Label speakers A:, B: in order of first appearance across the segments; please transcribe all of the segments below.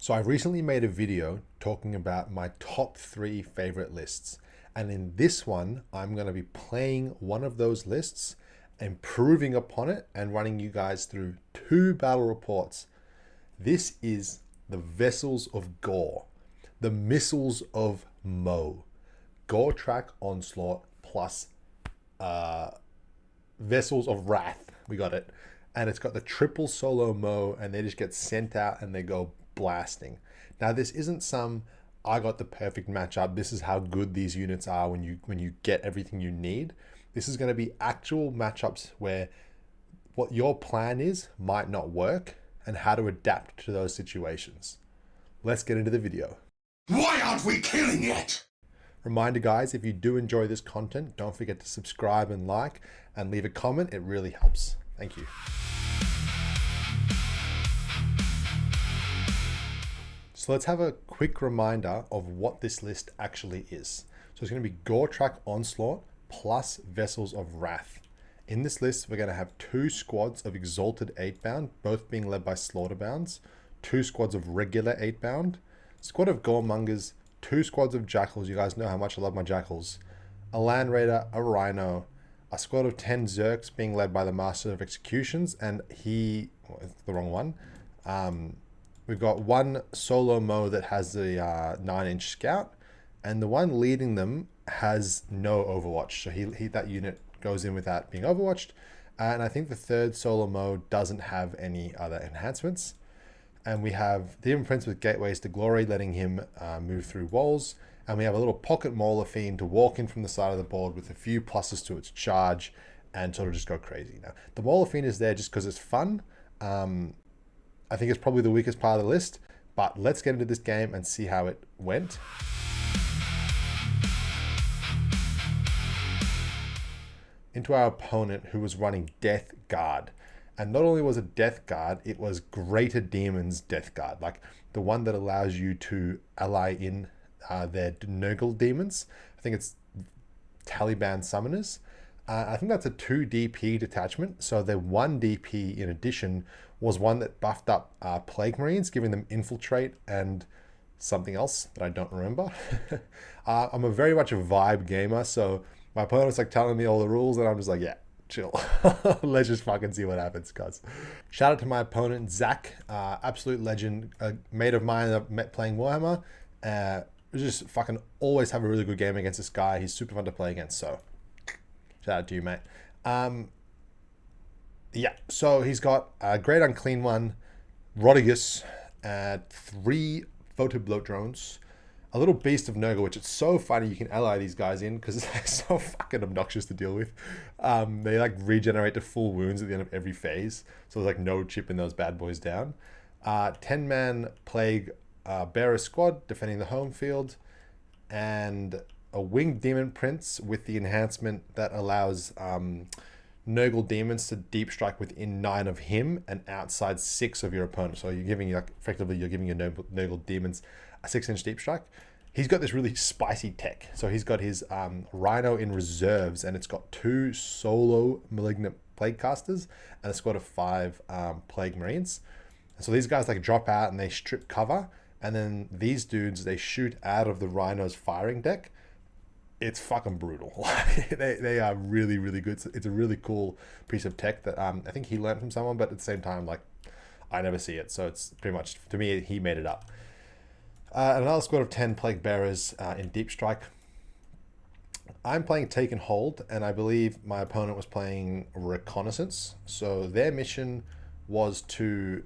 A: So I recently made a video talking about my top 3 favorite lists. And in this one, I'm going to be playing one of those lists, improving upon it, and running you guys through 2 battle reports. This is the Vessels of Gore, the Missiles of Mo, Goretrack onslaught plus Vessels of Wrath. We got it. And it's got the triple solo Mo, and they just get sent out and they go blasting. Now, this isn't some I got the perfect matchup. This is how good these units are when you get everything you need. This is going to be actual matchups where what your plan is might not work and how to adapt to those situations. Let's get into the video.
B: Why aren't we killing it?
A: Reminder, guys, if you do enjoy this content, don't forget to subscribe and like and leave a comment. It really helps. Thank you. So let's have a quick reminder of what this list actually is. So it's going to be Goretrack Onslaught plus Vessels of Wrath. In this list, we're going to have 2 squads of Exalted 8-bound, both being led by Slaughterbounds, 2 squads of regular 8-bound, squad of Goremongers, 2 squads of Jackals. You guys know how much I love my Jackals. A Land Raider, a Rhino, a squad of 10 Zerks being led by the Master of Executions, and it's the wrong one. We've got 1 solo Mo that has the 9-inch scout, and the one leading them has no Overwatch. So that unit goes in without being Overwatched. And I think the 3rd solo Mo doesn't have any other enhancements. And we have the Prince with Gateways to Glory, letting him move through walls. And we have a little pocket Mauler Fiend to walk in from the side of the board with a few pluses to its charge and sort of just go crazy. Now, the Mauler Fiend is there just because it's fun. I think it's probably the weakest part of the list, but let's get into this game and see how it went. Into our opponent, who was running Death Guard. And not only was it Death Guard, it was Greater Demon's Death Guard, like the one that allows you to ally in their Nurgle demons. I think it's Taliban Summoners. I think that's a 2 DP detachment. So the 1 DP in addition was one that buffed up Plague Marines, giving them Infiltrate and something else that I don't remember. I'm a very much a vibe gamer, so my opponent's like telling me all the rules and I'm just like, yeah, chill. Let's just fucking see what happens, guys. Shout out to my opponent, Zach, absolute legend, a mate of mine that I've met playing Warhammer. Just fucking always have a really good game against this guy. He's super fun to play against, so shout out to you, mate. Yeah, so he's got a Great Unclean One, Rodigus, 3 Votive Bloat Drones, a little Beast of Nurgle, which it's so funny you can ally these guys in because they're so fucking obnoxious to deal with. They like regenerate to full wounds at the end of every phase, so there's like no chipping those bad boys down. 10-man Plague Bearer Squad defending the home field, and a Winged Demon Prince with the enhancement that allows Nurgle demons to deep strike within 9 of him and outside 6 of your opponent. So you're giving effectively your Nurgle demons a 6-inch deep strike. He's got this really spicy tech. So he's got his Rhino in reserves, and it's got 2 solo Malignant Plague Casters and a squad of 5 Plague Marines. And so these guys like drop out and they strip cover, and then these dudes, they shoot out of the Rhino's firing deck. It's fucking brutal. they are really, really good. It's a really cool piece of tech that I think he learned from someone, but at the same time, like, I never see it. So it's pretty much, to me, he made it up. Another squad of 10 Plague Bearers in Deep Strike. I'm playing Take and Hold, and I believe my opponent was playing Reconnaissance. So their mission was to,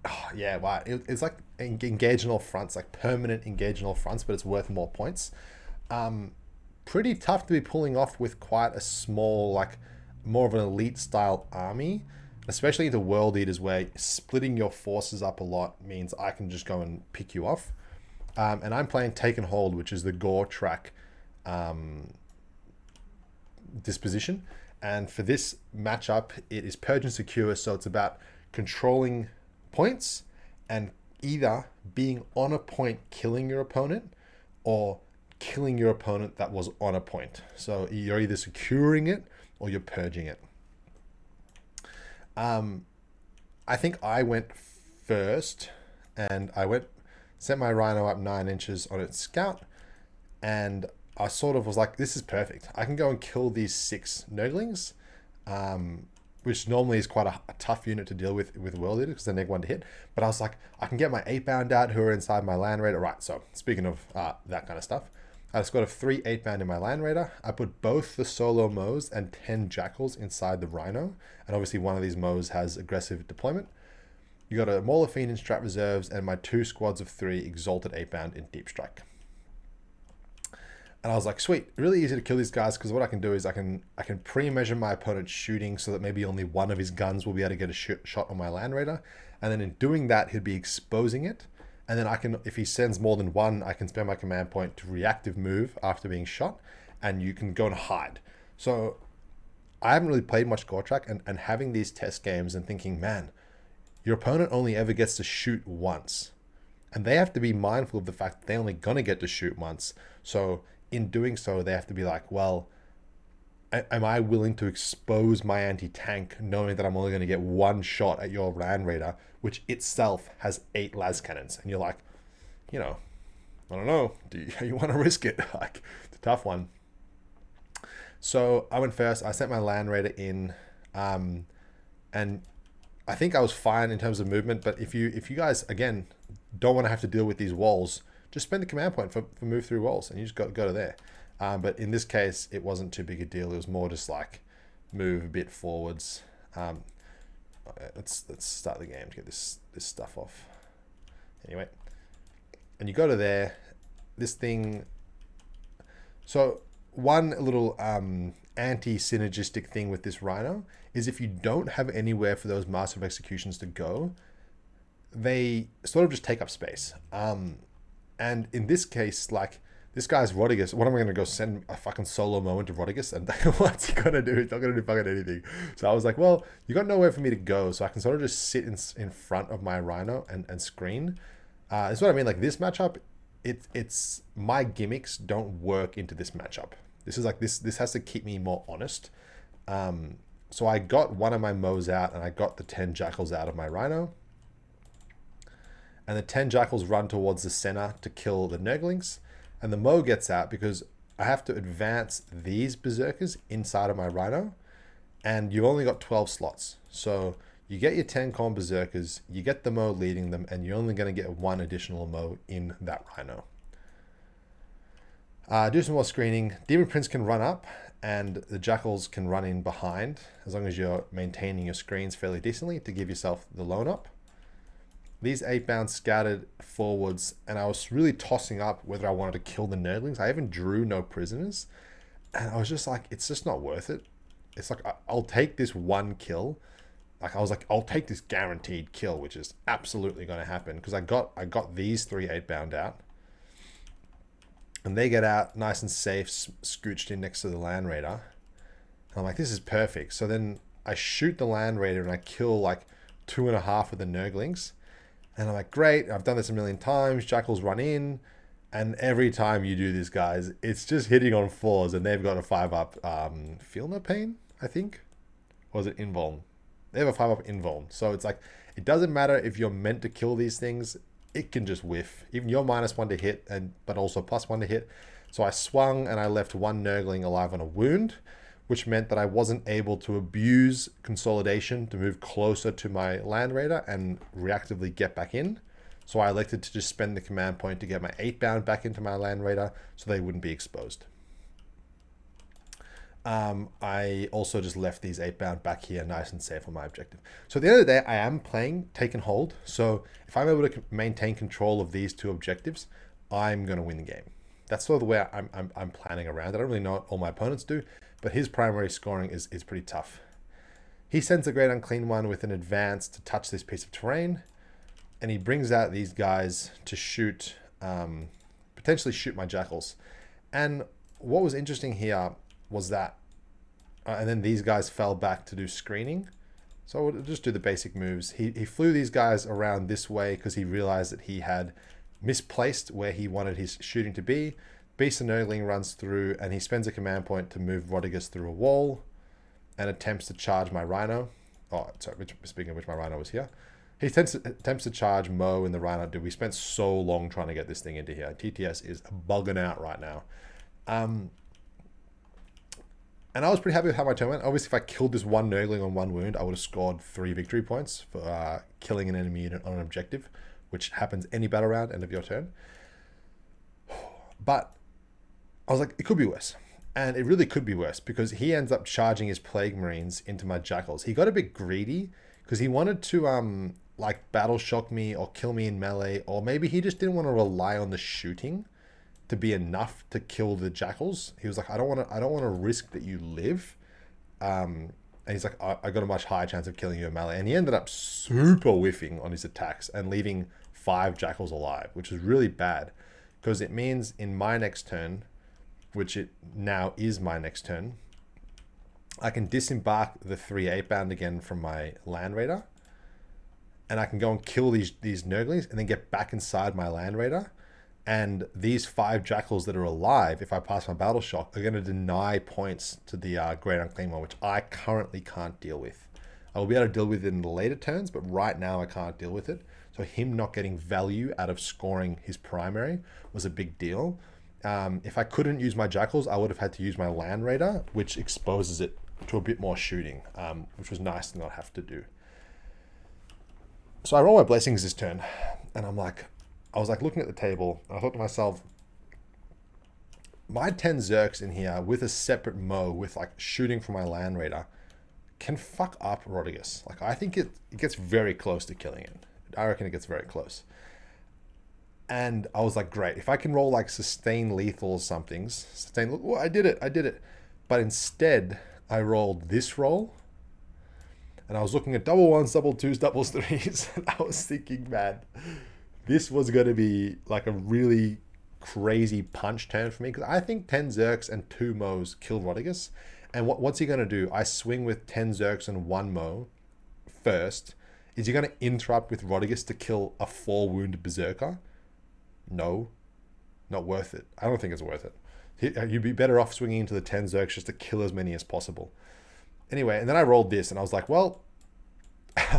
A: wow, it's like engage in all fronts, like permanent engage in all fronts, but it's worth more points. Pretty tough to be pulling off with quite a small, like more of an elite style army, especially the World Eaters, where splitting your forces up a lot means I can just go and pick you off. And I'm playing Take and Hold, which is the Goretrack disposition. And for this matchup, it is Purge and Secure, so it's about controlling points and either being on a point killing your opponent or killing your opponent that was on a point. So you're either securing it or you're purging it. I think I went first, and I went Sent my rhino up 9 inches on its scout, and I sort of was like, this is perfect. I can go and kill these 6 Nurglings, which normally is quite a tough unit to deal with World Eater because they're neg 1 to hit. But I was like, I can get my 8-bound out who are inside my Land Raider. Right, so speaking of that kind of stuff, I just got a 3 8-bound in my Land Raider. I put both the solo Moes and 10 Jackals inside the Rhino. And obviously one of these Moes has aggressive deployment. You got a Mauler Fiend in Strat Reserves and my 2 squads of 3 Exalted 8-bound in Deep Strike. And I was like, sweet, really easy to kill these guys because what I can do is I can pre-measure my opponent's shooting so that maybe only one of his guns will be able to get a shot on my Land Raider. And then in doing that, he'll be exposing it. And then I can, if he sends more than one, I can spend my command point to reactive move after being shot, and you can go and hide. So I haven't really played much Goretrack, and having these test games and thinking, man, your opponent only ever gets to shoot once. And they have to be mindful of the fact that they're only going to get to shoot once. So in doing so, they have to be like, well, am I willing to expose my anti-tank knowing that I'm only going to get 1 shot at your Land Raider, which itself has 8 las cannons? And you're like, you know, I don't know. Do you want to risk it? Like, it's a tough one. So I went first. I sent my Land Raider in, and I think I was fine in terms of movement. But if you guys, again, don't want to have to deal with these walls, just spend the command point for move through walls, and you just go to there. But in this case, it wasn't too big a deal. It was more just like move a bit forwards. Let's start the game to get this stuff off. Anyway, and you go to there. This thing. So one little anti-synergistic thing with this Rhino is if you don't have anywhere for those Master of Executions to go, they sort of just take up space. And in this case, like, this guy's Rodigus. What am I going to go send a fucking solo Mo into Rodigus? And what's he going to do? He's not going to do fucking anything. So I was like, well, you got nowhere for me to go. So I can sort of just sit in front of my Rhino and screen. That's what I mean. Like, this matchup, it's my gimmicks don't work into this matchup. This is like, this has to keep me more honest. So I got one of my Moes out and I got the 10 Jackals out of my Rhino. And the 10 Jackals run towards the center to kill the Nurglings. And the Mo gets out because I have to advance these Berserkers inside of my Rhino. And you've only got 12 slots. So you get your 10 Khorne Berserkers, you get the Mo leading them, and you're only going to get 1 additional Mo in that Rhino. Do some more screening. Demon Prince can run up, and the Jackals can run in behind, as long as you're maintaining your screens fairly decently to give yourself the lone up. These 8-bound scattered forwards, and I was really tossing up whether I wanted to kill the Nurglings. I even drew no prisoners, and I was just like, it's just not worth it. It's like, I'll take this 1 kill. Like, I was like, I'll take this guaranteed kill, which is absolutely going to happen, because I got these 3 8-bound out, and they get out nice and safe, scooched in next to the Land Raider. And I'm like, this is perfect. So then I shoot the Land Raider and I kill like 2.5 of the Nurglings. And I'm like, great, I've done this a million times. Jackals run in, and every time you do this, guys, it's just hitting on 4s, and they've got a 5-up Feel No Pain, I think. Or is it Invuln? They have a 5-up Invuln. So it's like, it doesn't matter if you're meant to kill these things, it can just whiff. Even you're -1 to hit, but also +1 to hit. So I swung, and I left 1 Nurgling alive on a wound, which meant that I wasn't able to abuse consolidation to move closer to my Land Raider and reactively get back in. So I elected to just spend the command point to get my 8-bound back into my Land Raider so they wouldn't be exposed. I also just left these 8-bound back here nice and safe on my objective. So at the end of the day, I am playing take and hold. So if I'm able to maintain control of these 2 objectives, I'm going to win the game. That's sort of the way I'm planning around. I don't really know what all my opponents do, but his primary scoring is pretty tough. He sends a Great Unclean One with an advance to touch this piece of terrain, and he brings out these guys to shoot, potentially shoot my Jackals. And what was interesting here was that, and then these guys fell back to do screening. So we'll just do the basic moves. He flew these guys around this way because he realized that he had misplaced where he wanted his shooting to be. Beast and Nurgling runs through, and he spends a command point to move Rodigus through a wall and attempts to charge my Rhino. Oh, sorry, speaking of which, my Rhino was here. He attempts to charge Mo in the rhino. Dude, we spent so long trying to get this thing into here. TTS is bugging out right now. And I was pretty happy with how my turn went. Obviously, if I killed this one Nurgling on one wound, I would have scored 3 victory points for killing an enemy unit on an objective, which happens any battle round, end of your turn. But I was like, it could be worse. And it really could be worse because he ends up charging his Plague Marines into my Jackals. He got a bit greedy because he wanted to like battle shock me or kill me in melee, or maybe he just didn't want to rely on the shooting to be enough to kill the Jackals. He was like, I don't want to risk that you live. And he's like, I got a much higher chance of killing you in melee. And he ended up super whiffing on his attacks and leaving 5 Jackals alive, which was really bad because it means in my next turn, which it now is my next turn, I can disembark the 3 8-bound again from my Land Raider, and I can go and kill these Nurglings and then get back inside my Land Raider. And these 5 Jackals that are alive, if I pass my Battle Shock, are going to deny points to the Great Unclean One, which I currently can't deal with. I will be able to deal with it in the later turns, but right now I can't deal with it. So him not getting value out of scoring his primary was a big deal. If I couldn't use my Jackals, I would have had to use my Land Raider, which exposes it to a bit more shooting, which was nice to not have to do. So I roll my Blessings this turn, and I was like looking at the table, and I thought to myself, my 10 Zerks in here with a separate Mo with like shooting from my Land Raider can fuck up Rodigus. Like I think it gets very close to killing it. I reckon it gets very close. And I was like, great, if I can roll like sustain lethal or somethings, I did it. But instead I rolled this roll, and I was looking at double ones, double twos, double threes, and I was thinking, man, this was going to be like a really crazy punch turn for me, because I think 10 Zerks and 2 Mo's kill Rodigus. And what's he going to do? I swing with 10 Zerks and 1 Mo first. Is he going to interrupt with Rodigus to kill a 4-wound Berserker? No, not worth it. I don't think it's worth it. You'd be better off swinging into the 10 Zerks just to kill as many as possible. Anyway, and then I rolled this, and I was like, well,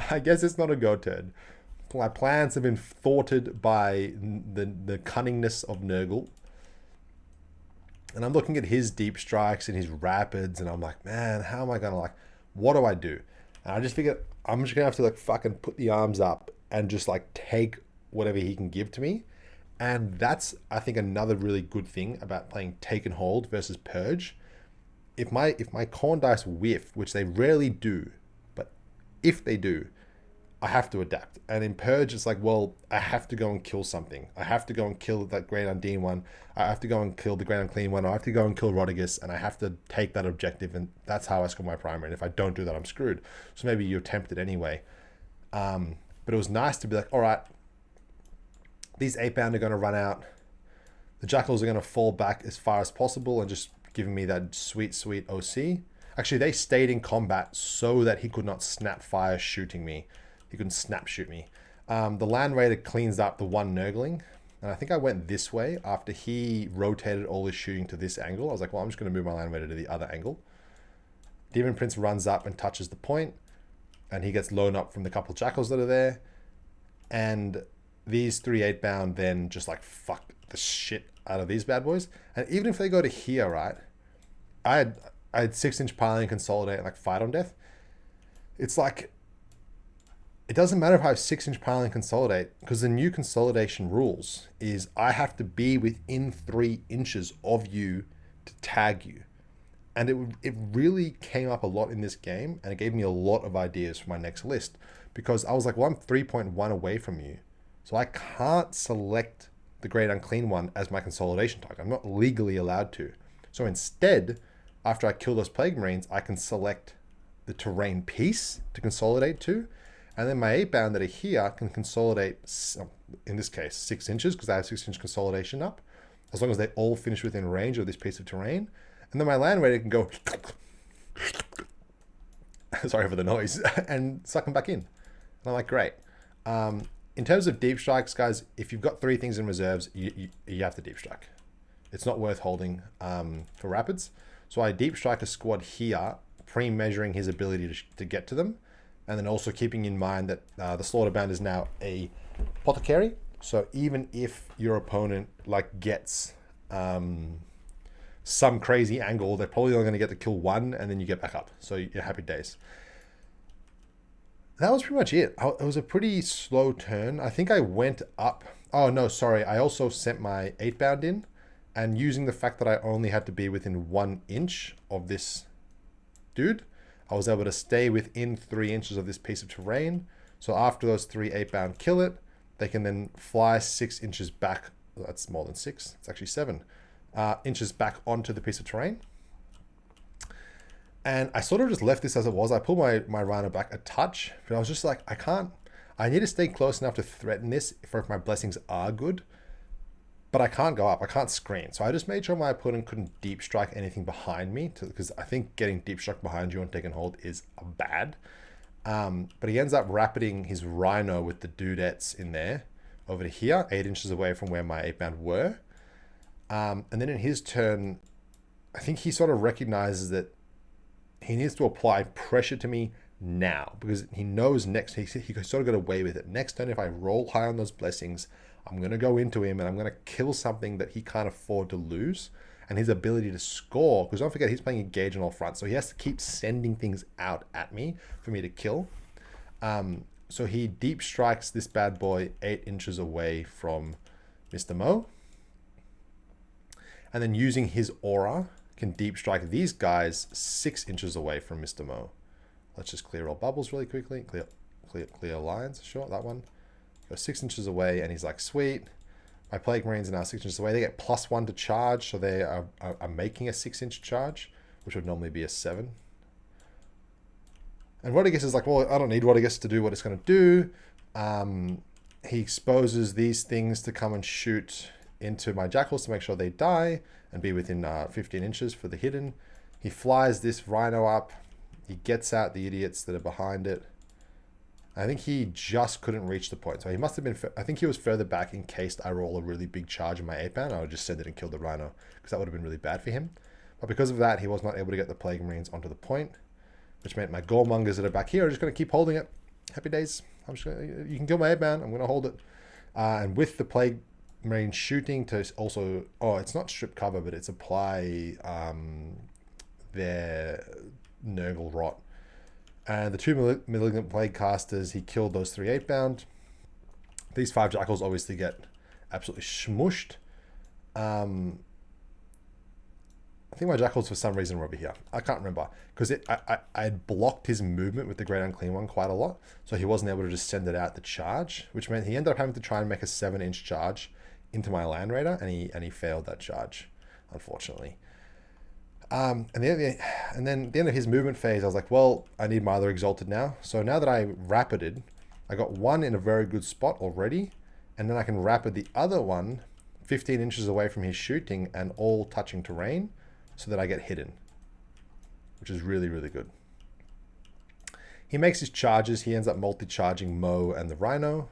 A: I guess it's not a go turn. My plans have been thwarted by the cunningness of Nurgle. And I'm looking at his deep strikes and his rapids, and I'm like, man, how am I going to what do I do? And I just figured I'm just going to have to fucking put the arms up and just take whatever he can give to me. And that's, I think, another really good thing about playing Take and Hold versus Purge. If my corn dice whiff, which they rarely do, but if they do, I have to adapt. And in Purge, it's like, well, I have to go and kill something. I have to go and kill that Great Undine one. I have to go and kill the Great Unclean one. I have to go and kill Rodigus, and I have to take that objective, and that's how I score my primary. And if I don't do that, I'm screwed. So maybe you attempt it anyway. But it was nice to be like, all right, these 8-bound are going to run out. The Jackals are going to fall back as far as possible and just giving me that sweet, sweet OC. Actually, they stayed in combat so that he could not snap fire shooting me. He couldn't snap shoot me. The Land Raider cleans up the 1 Nurgling. And I think I went this way after he rotated all his shooting to this angle. I was like, well, I'm just going to move my Land Raider to the other angle. Demon Prince runs up and touches the point. And he gets blown up from the couple Jackals that are there. And these 3 8-bound then just fuck the shit out of these bad boys. And even if they go to here, right? I had 6-inch piling, consolidate, and fight on death. It's like, it doesn't matter if I have 6-inch piling, consolidate, because the new consolidation rules is I have to be within 3 inches of you to tag you. And it really came up a lot in this game, and it gave me a lot of ideas for my next list, because I was like, well, I'm 3.1 away from you. So I can't select the Great Unclean One as my consolidation target. I'm not legally allowed to. So instead, after I kill those Plague Marines, I can select the terrain piece to consolidate to. And then my 8-bound that are here can consolidate, in this case, 6 inches, because I have 6-inch consolidation up, as long as they all finish within range of this piece of terrain. And then my Land Raider can go, sorry for the noise, and suck them back in. And I'm like, great. In terms of deep strikes, guys, if you've got 3 things in reserves, you have to deep strike. It's not worth holding for rapids. So I deep strike a squad here, pre-measuring his ability to get to them. And then also keeping in mind that the Slaughterbound is now a Apothecary. So even if your opponent like gets some crazy angle, they're probably only going to get to kill one, and then you get back up. So you're happy days. That was pretty much it. It was a pretty slow turn. I think I went up. Oh, no, sorry. I also sent my 8-bound in, and using the fact that I only had to be within 1 inch of this dude, I was able to stay within 3 inches of this piece of terrain. So after those 3 8-bound kill it, they can then fly 6 inches back. That's more than 6. It's actually 7 inches back onto the piece of terrain. And I sort of just left this as it was. I pulled my Rhino back a touch, but I was just like, I need to stay close enough to threaten this for if my blessings are good, but I can't go up. I can't screen. So I just made sure my opponent couldn't deep strike anything behind me, because I think getting deep struck behind you on take and hold is bad. But he ends up rapiding his Rhino with the dudettes in there over to here, 8 inches away from where my 8-bound were. And then in his turn, I think he sort of recognizes that he needs to apply pressure to me now, because he knows next, he sort of got away with it. Next turn, if I roll high on those blessings, I'm going to go into him and I'm going to kill something that he can't afford to lose. And his ability to score, because don't forget, he's playing Engage on all fronts, so he has to keep sending things out at me for me to kill. So he deep strikes this bad boy 8 inches away from Mr. Mo. And then using his aura, can deep strike these guys 6 inches away from Mr. Mo. Let's just clear all bubbles really quickly. Clear lines. Sure, that one. Go 6 inches away, and he's like, sweet. My Plague Marines are now 6 inches away. They get +1 to charge, so they are making a 6-inch charge, which would normally be a 7. And Rodriguez is like, well, I don't need Rodriguez to do what it's going to do. He exposes these things to come and shoot into my Jackals to make sure they die and be within 15 inches for the hidden. He flies this Rhino up. He gets out the idiots that are behind it. I think he just couldn't reach the point. So he must have been, I think he was further back in case I roll a really big charge in my 8-bound. I would just send it and kill the Rhino, because that would have been really bad for him. But because of that, he was not able to get the Plague Marines onto the point, which meant my Goremongers that are back here are just going to keep holding it. Happy days. You can kill my 8-bound. I'm going to hold it. And with the Plague Marine shooting to also, it's not strip cover, but it's apply their Nurgle Rot. And the 2 Malignant Plague Casters, he killed those 3 8-bound. These 5 Jackals obviously get absolutely smushed. I think my Jackals for some reason were over here. I can't remember, because I had blocked his movement with the Great Unclean One quite a lot, so he wasn't able to just send it out the charge, which meant he ended up having to try and make a 7-inch charge into my Land Raider, and he failed that charge, unfortunately. And then at the end of his movement phase, I was like, well, I need my other Exalted now. So now that I rapided, I got one in a very good spot already, and then I can rapid the other one 15 inches away from his shooting and all touching terrain, so that I get hidden, which is really, really good. He makes his charges. He ends up multi-charging Mo and the Rhino.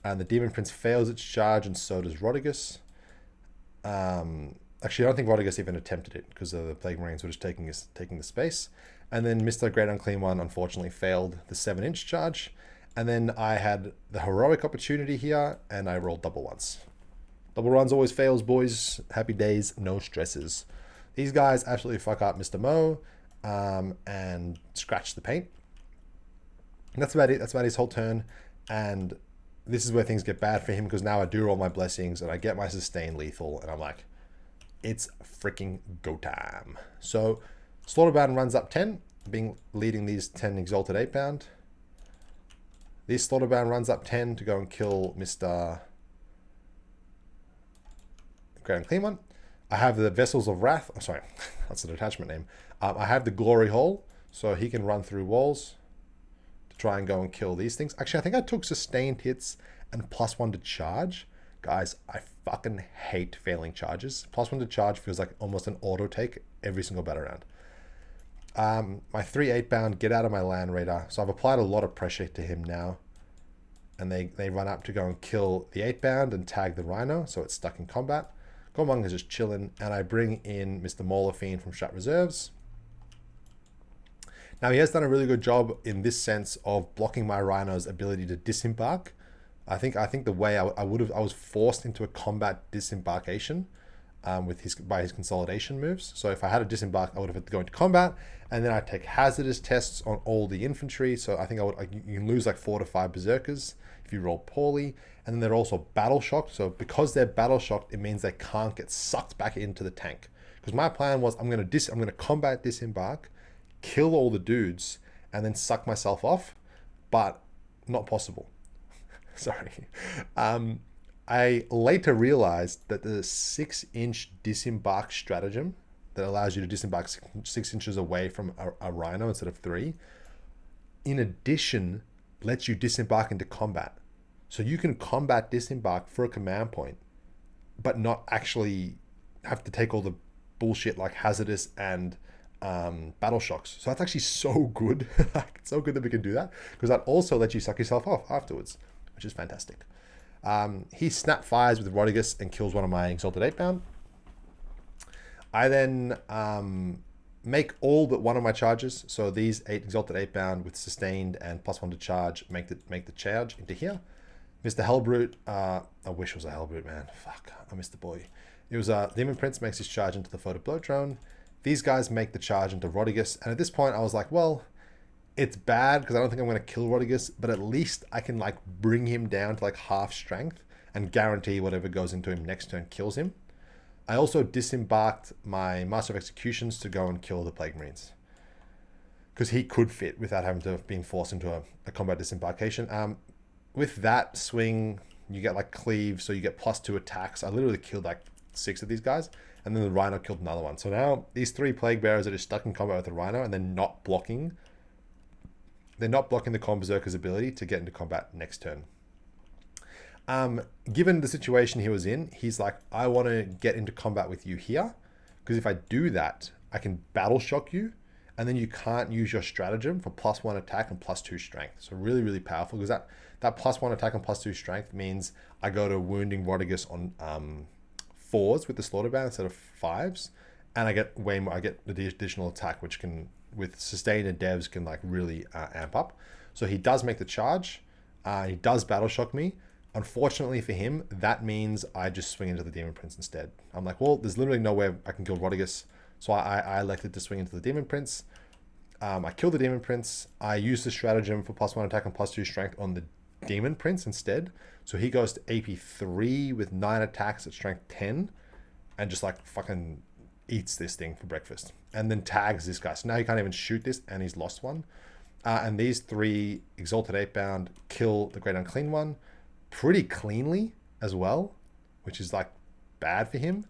A: And the Demon Prince fails its charge, and so does Rodriguez. Actually, I don't think Rodriguez even attempted it, because the Plague Marines were just taking the space. And then Mr. Great Unclean One unfortunately failed the 7-inch charge. And then I had the heroic opportunity here, and I rolled double ones. Double runs always fails, boys. Happy days, no stresses. These guys absolutely fuck up Mr. Mo and scratch the paint. And that's about it. That's about his whole turn. And this is where things get bad for him, because now I do roll my blessings and I get my sustain lethal, and I'm like, it's freaking go time. So Slaughterbound runs up 10, leading these 10 Exalted 8-bound. This Slaughterbound runs up 10 to go and kill Mr. Great Unclean One. I have the Vessels of Wrath. Oh, sorry, that's the detachment name. I have the Glory Hole, so he can run through walls to try and go and kill these things. Actually, I think I took sustained hits and +1 to charge. Guys, I fucking hate failing charges. +1 to charge feels like almost an auto take every single battle round. My 3 8-bound get out of my Land Raider. So I've applied a lot of pressure to him now. And they run up to go and kill the 8-bound and tag the Rhino, so it's stuck in combat. Goremong is just chilling, and I bring in Mr. Mauler Fiend from Strat Reserves. Now, he has done a really good job in this sense of blocking my Rhino's ability to disembark. I think the way I was forced into a combat disembarkation by his consolidation moves. So if I had a disembark, I would have had to go into combat, and then I'd take hazardous tests on all the infantry. So I think you can lose like 4 to 5 berserkers if you roll poorly, and then they're also battle shocked. So because they're battle shocked, it means they can't get sucked back into the tank. Because my plan was I'm gonna combat disembark, kill all the dudes, and then suck myself off, but not possible. Sorry. I later realized that the 6-inch disembark stratagem that allows you to disembark 6 inches away from a rhino instead of 3, in addition, lets you disembark into combat. So you can combat disembark for a command point, but not actually have to take all the bullshit like hazardous and battle shocks. So that's actually so good. It's so good that we can do that, because that also lets you suck yourself off afterwards, which is fantastic. He snap fires with Rodigus and kills one of my Exalted 8-bound. I then make all but one of my charges. So these 8 Exalted 8-bound with sustained and +1 to charge make the charge into here. Mr. Hellbrute, I wish it was a Hellbrute, man. Fuck, I missed the boy. It was Demon Prince makes his charge into the Photo Blow Drone. These guys make the charge into Rodigus. And at this point, I was like, well, it's bad because I don't think I'm going to kill Rodigus, but at least I can like bring him down to like half strength and guarantee whatever goes into him next turn kills him. I also disembarked my Master of Executions to go and kill the Plague Marines, because he could fit without having to being forced into a combat disembarkation. With that swing, you get like cleave, so you get +2 attacks. I literally killed like 6 of these guys, and then the Rhino killed another one. So now these 3 Plague Bearers are just stuck in combat with the Rhino, and they're not blocking. They're not blocking the Khorne Berserker's ability to get into combat next turn. Given the situation he was in, he's like, I want to get into combat with you here, because if I do that, I can battle shock you, and then you can't use your stratagem for +1 attack and +2 strength. So really, really powerful, because that +1 attack and +2 strength means I go to wounding Rodigus on 4s with the Slaughterbound instead of 5s, and I get way more. I get the additional attack, which can, with sustained and devs, can like really amp up. So he does make the charge. He does battle shock me. Unfortunately for him, that means I just swing into the Demon Prince instead. I'm like, well, there's literally no way I can kill Rodigus, so I elected to swing into the Demon Prince. I kill the Demon Prince. I use the stratagem for +1 attack and +2 strength on the Demon Prince instead. So he goes to AP 3 with 9 attacks at strength 10, and just like fucking eats this thing for breakfast, and then tags this guy. So now he can't even shoot this, and he's lost one. And these 3 Exalted 8-bound kill the Great Unclean One pretty cleanly as well, which is like bad for him.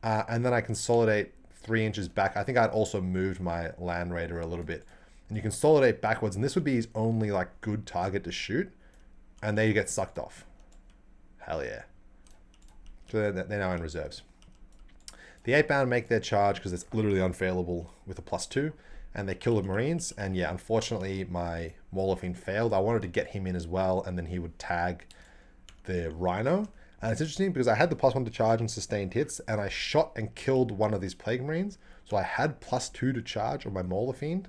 A: And then I consolidate 3 inches back. I think I'd also moved my Land Raider a little bit, and you consolidate backwards, and this would be his only like good target to shoot, and there you get sucked off. Hell yeah. So they're now in reserves. The 8-bound make their charge because it's literally unfailable with a +2, and they kill the Marines. And yeah, unfortunately, my Mauler-Fiend failed. I wanted to get him in as well, and then he would tag the Rhino. And it's interesting because I had the +1 to charge and sustained hits, and I shot and killed one of these Plague Marines. So I had +2 to charge on my Mauler-Fiend,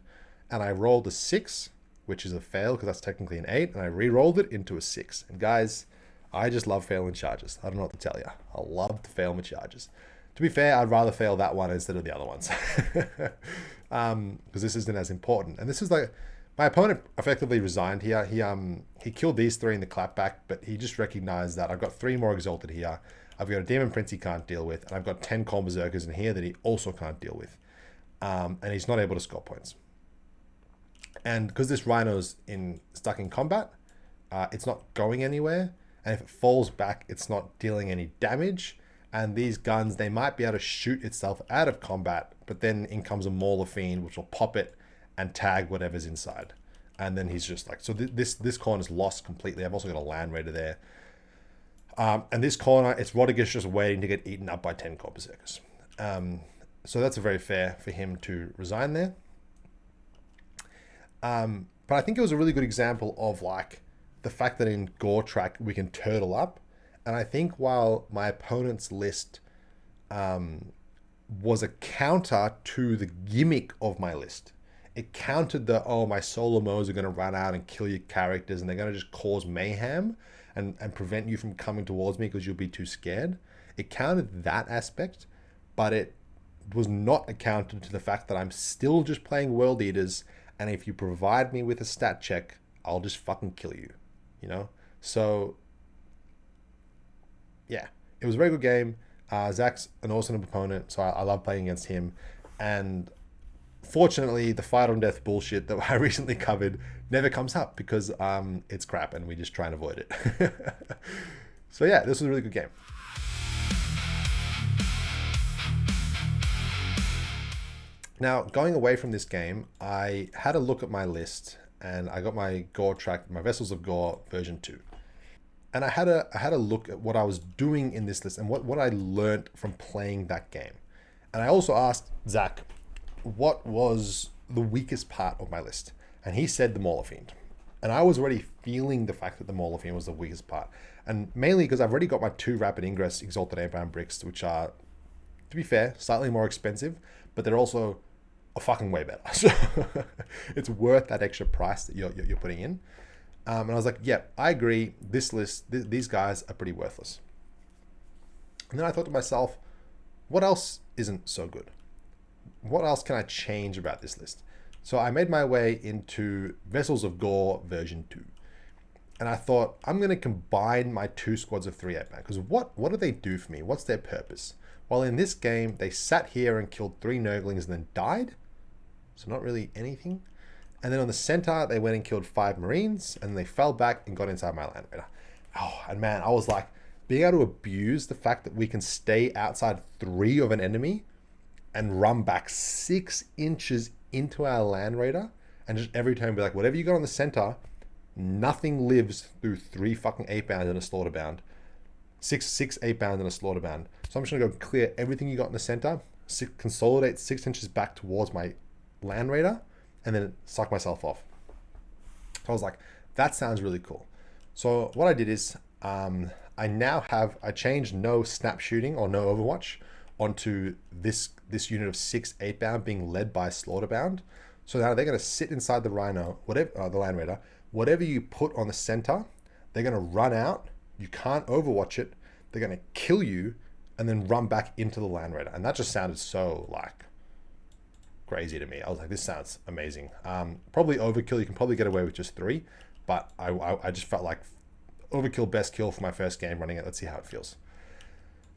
A: and I rolled a 6, which is a fail because that's technically an 8, and I re-rolled it into a 6. And guys, I just love failing charges. I don't know what to tell you. I love to fail my charges. To be fair, I'd rather fail that one instead of the other ones, because this isn't as important. And this is like, my opponent effectively resigned here. He killed these 3 in the clapback, but he just recognized that I've got 3 more Exalted here. I've got a Demon Prince he can't deal with, and I've got 10 Khorne Berserkers in here that he also can't deal with. And he's not able to score points. And because this Rhino's stuck in combat, it's not going anywhere. And if it falls back, it's not dealing any damage. And these guns, they might be able to shoot itself out of combat, but then in comes a Mauler-Fiend, which will pop it and tag whatever's inside. And then he's just like, so this corner is lost completely. I've also got a Land Raider there. And this corner, it's Rodigus just waiting to get eaten up by 10 Khorne Berserkers. So that's very fair for him to resign there. But I think it was a really good example of like the fact that in Goretrack we can turtle up. And I think while my opponent's list was a counter to the gimmick of my list, it countered the, oh, my solo modes are going to run out and kill your characters and they're going to just cause mayhem and prevent you from coming towards me because you'll be too scared. It countered that aspect, but it was not accounted to the fact that I'm still just playing World Eaters, and if you provide me with a stat check, I'll just fucking kill you, you know? So, yeah, it was a very good game. Zach's an awesome opponent, so I love playing against him. And fortunately, the fight on death bullshit that I recently covered never comes up because it's crap and we just try and avoid it. So yeah, this was a really good game. Now, going away from this game, I had a look at my list and I got my Goretrack, my Vessels of Gore version 2. And I had a look at what I was doing in this list and what I learned from playing that game. And I also asked Zach, what was the weakest part of my list? And he said the Mauler Fiend. And I was already feeling the fact that the Mauler Fiend was the weakest part. And mainly because I've already got my 2 Rapid Ingress Exalted 8-pound bricks, which are, to be fair, slightly more expensive, but they're also a fucking way better. So it's worth that extra price that you're putting in. And I was like, yeah, I agree. This list, these guys are pretty worthless. And then I thought to myself, what else isn't so good? What else can I change about this list? So I made my way into Vessels of Gore version 2. And I thought, I'm going to combine my 2 squads of 3 8-man. Because what do they do for me? What's their purpose? Well, in this game, they sat here and killed 3 Nurglings and then died. So not really anything. And then on the center, they went and killed 5 Marines. And then they fell back and got inside my Land Raider. Oh, and man, I was like, being able to abuse the fact that we can stay outside 3 of an enemy and run back 6 inches into our Land Raider, and just every time be like, whatever you got on the center, nothing lives through 3 fucking 8-bound and a slaughterbound. 6 8-bound and a slaughterbound. So I'm just gonna go clear everything you got in the center, consolidate 6 inches back towards my Land Raider, and then suck myself off. So I was like, that sounds really cool. So what I did is, I changed no snap shooting or no Overwatch onto this unit of 6 8-bound being led by slaughterbound. So now they're going to sit inside the Rhino, whatever the Land Raider, whatever you put on the center, they're going to run out. You can't Overwatch it. They're going to kill you and then run back into the Land Raider. And that just sounded so like crazy to me. I was like, this sounds amazing. Probably overkill. You can probably get away with just 3, but I just felt like overkill, best kill for my first game running it. Let's see how it feels.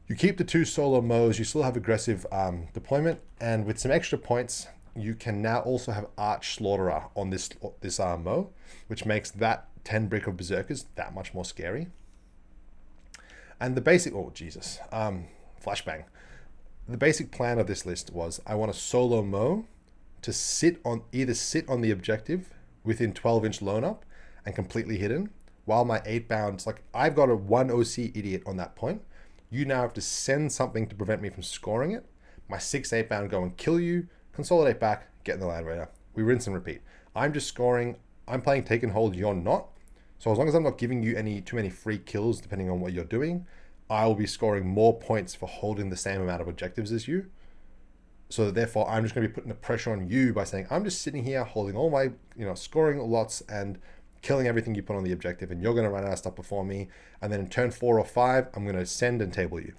A: You keep the 2 solo modes. You still have aggressive deployment, and with some extra points, you can now also have Arch Slaughterer on this mo, which makes that 10 brick of Berserkers that much more scary. And the basic, oh Jesus, flashbang. The basic plan of this list was I want a solo mo to sit on the objective within 12-inch lone up and completely hidden, while my 8-bound, like I've got a 1 OC idiot on that point. You now have to send something to prevent me from scoring it. My 6 8-bound go and kill you, consolidate back, get in the Land Raider. We rinse and repeat. I'm just scoring. I'm playing take and hold, you're not. So as long as I'm not giving you too many free kills, depending on what you're doing, I will be scoring more points for holding the same amount of objectives as you. So therefore, I'm just going to be putting the pressure on you by saying, I'm just sitting here holding all my, scoring lots and killing everything you put on the objective, and you're going to run out of stuff before me. And then in turn 4 or 5, I'm going to send and table you.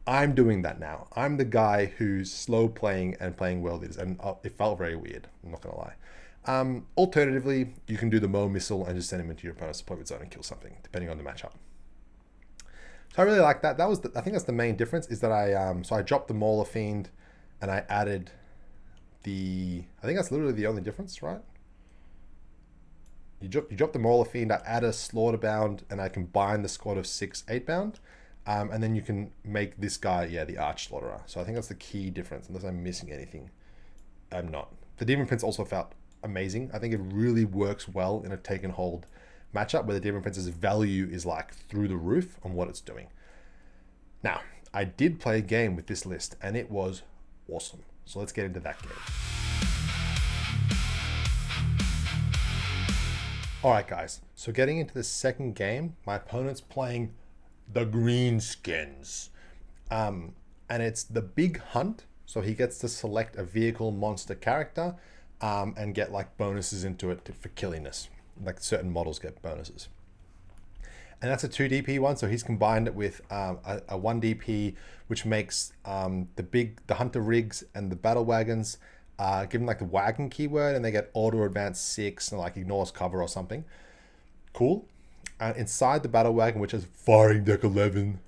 A: I'm doing that now. I'm the guy who's slow playing and playing World Eaters, and it felt very weird. I'm not going to lie. Alternatively, you can do the Mo missile and just send him into your opponent's deployment zone and kill something, depending on the matchup. So I really like that. I think that's the main difference, is that I dropped the Mauler Fiend and I added I think that's literally the only difference, right? You drop the Mauler Fiend, I add a Slaughterbound, and I combine the squad of 6 8-bound. And then you can make this guy, the Arch Slaughterer. So I think that's the key difference, unless I'm missing anything. I'm not. The Demon Prince also felt amazing. I think it really works well in a take and hold matchup where the Demon Prince's value is like through the roof on what it's doing. Now, I did play a game with this list, and it was awesome. So let's get into that game. All right, guys. So getting into the second game, my opponent's playing the Greenskins. And it's the Big Hunt. So he gets to select a vehicle monster character. and get like bonuses into it for killingness. Like certain models get bonuses. And that's a 2 DP one, so he's combined it with a 1 DP, which makes the hunter rigs and the battle wagons give them like the wagon keyword, and they get auto advance 6 and like ignores cover or something. Cool. Inside the battle wagon, which has firing deck 11,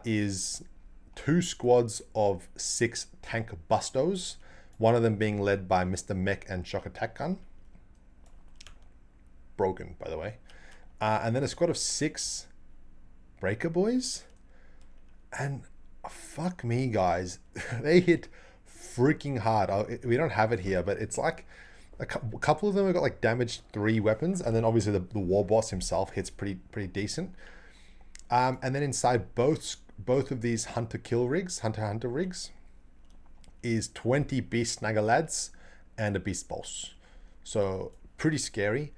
A: is 2 squads of 6 tank bustos, one of them being led by Mr. Mech and Shock Attack Gun. Broken, by the way. And then a squad of 6 Breaker Boys. And fuck me, guys. They hit freaking hard. We don't have it here, but it's like a couple of them have got like damaged 3 weapons. And then obviously the war boss himself hits pretty decent. And then inside both of these hunter rigs is 20 beast snagger lads and a beast boss. So pretty scary.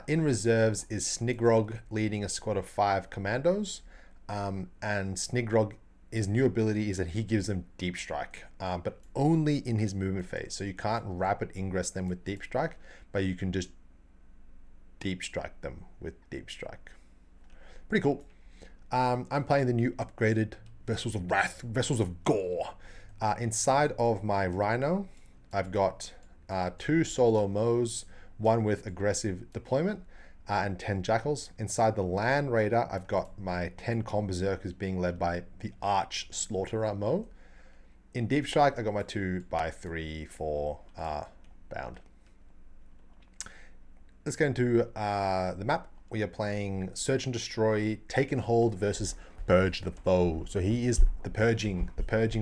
A: In reserves is Snigrog leading a squad of 5 commandos. And Snigrog, his new ability is that he gives them deep strike, but only in his movement phase. So you can't rapid ingress them with deep strike, but you can just deep strike them with deep strike. Pretty cool. I'm playing the new upgraded Vessels of Wrath, Vessels of Gore. Inside of my Rhino, I've got 2 solo Moes, 1 with aggressive deployment, and 10 Jackals. Inside the Land Raider, I've got my 10 Com Berserkers being led by the Arch Slaughterer Mo. In Deep Strike, I got my 2x3/4 bound. Let's get into the map. We are playing Search and Destroy, Take and Hold versus Purge the Foe. So he is the purging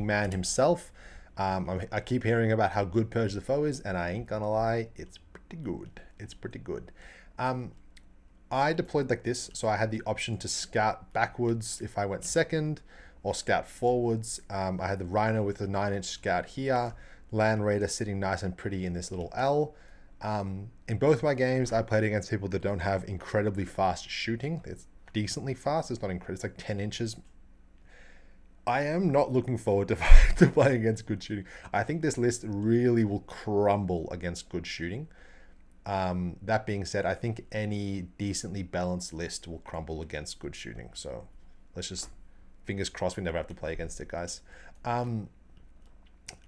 A: man himself. I keep hearing about how good Purge the Foe is, and I ain't gonna lie, it's pretty good. I deployed like this, so I had the option to scout backwards if I went second, or scout forwards. I had the Rhino with a 9-inch scout here, Land Raider sitting nice and pretty in this little L. In both my games, I played against people that don't have incredibly fast shooting. It's decently fast. It's not incredible. It's like 10 inches. I am not looking forward to playing against good shooting. I think this list really will crumble against good shooting. That being said, I think any decently balanced list will crumble against good shooting. So let's just fingers crossed we never have to play against it, guys. And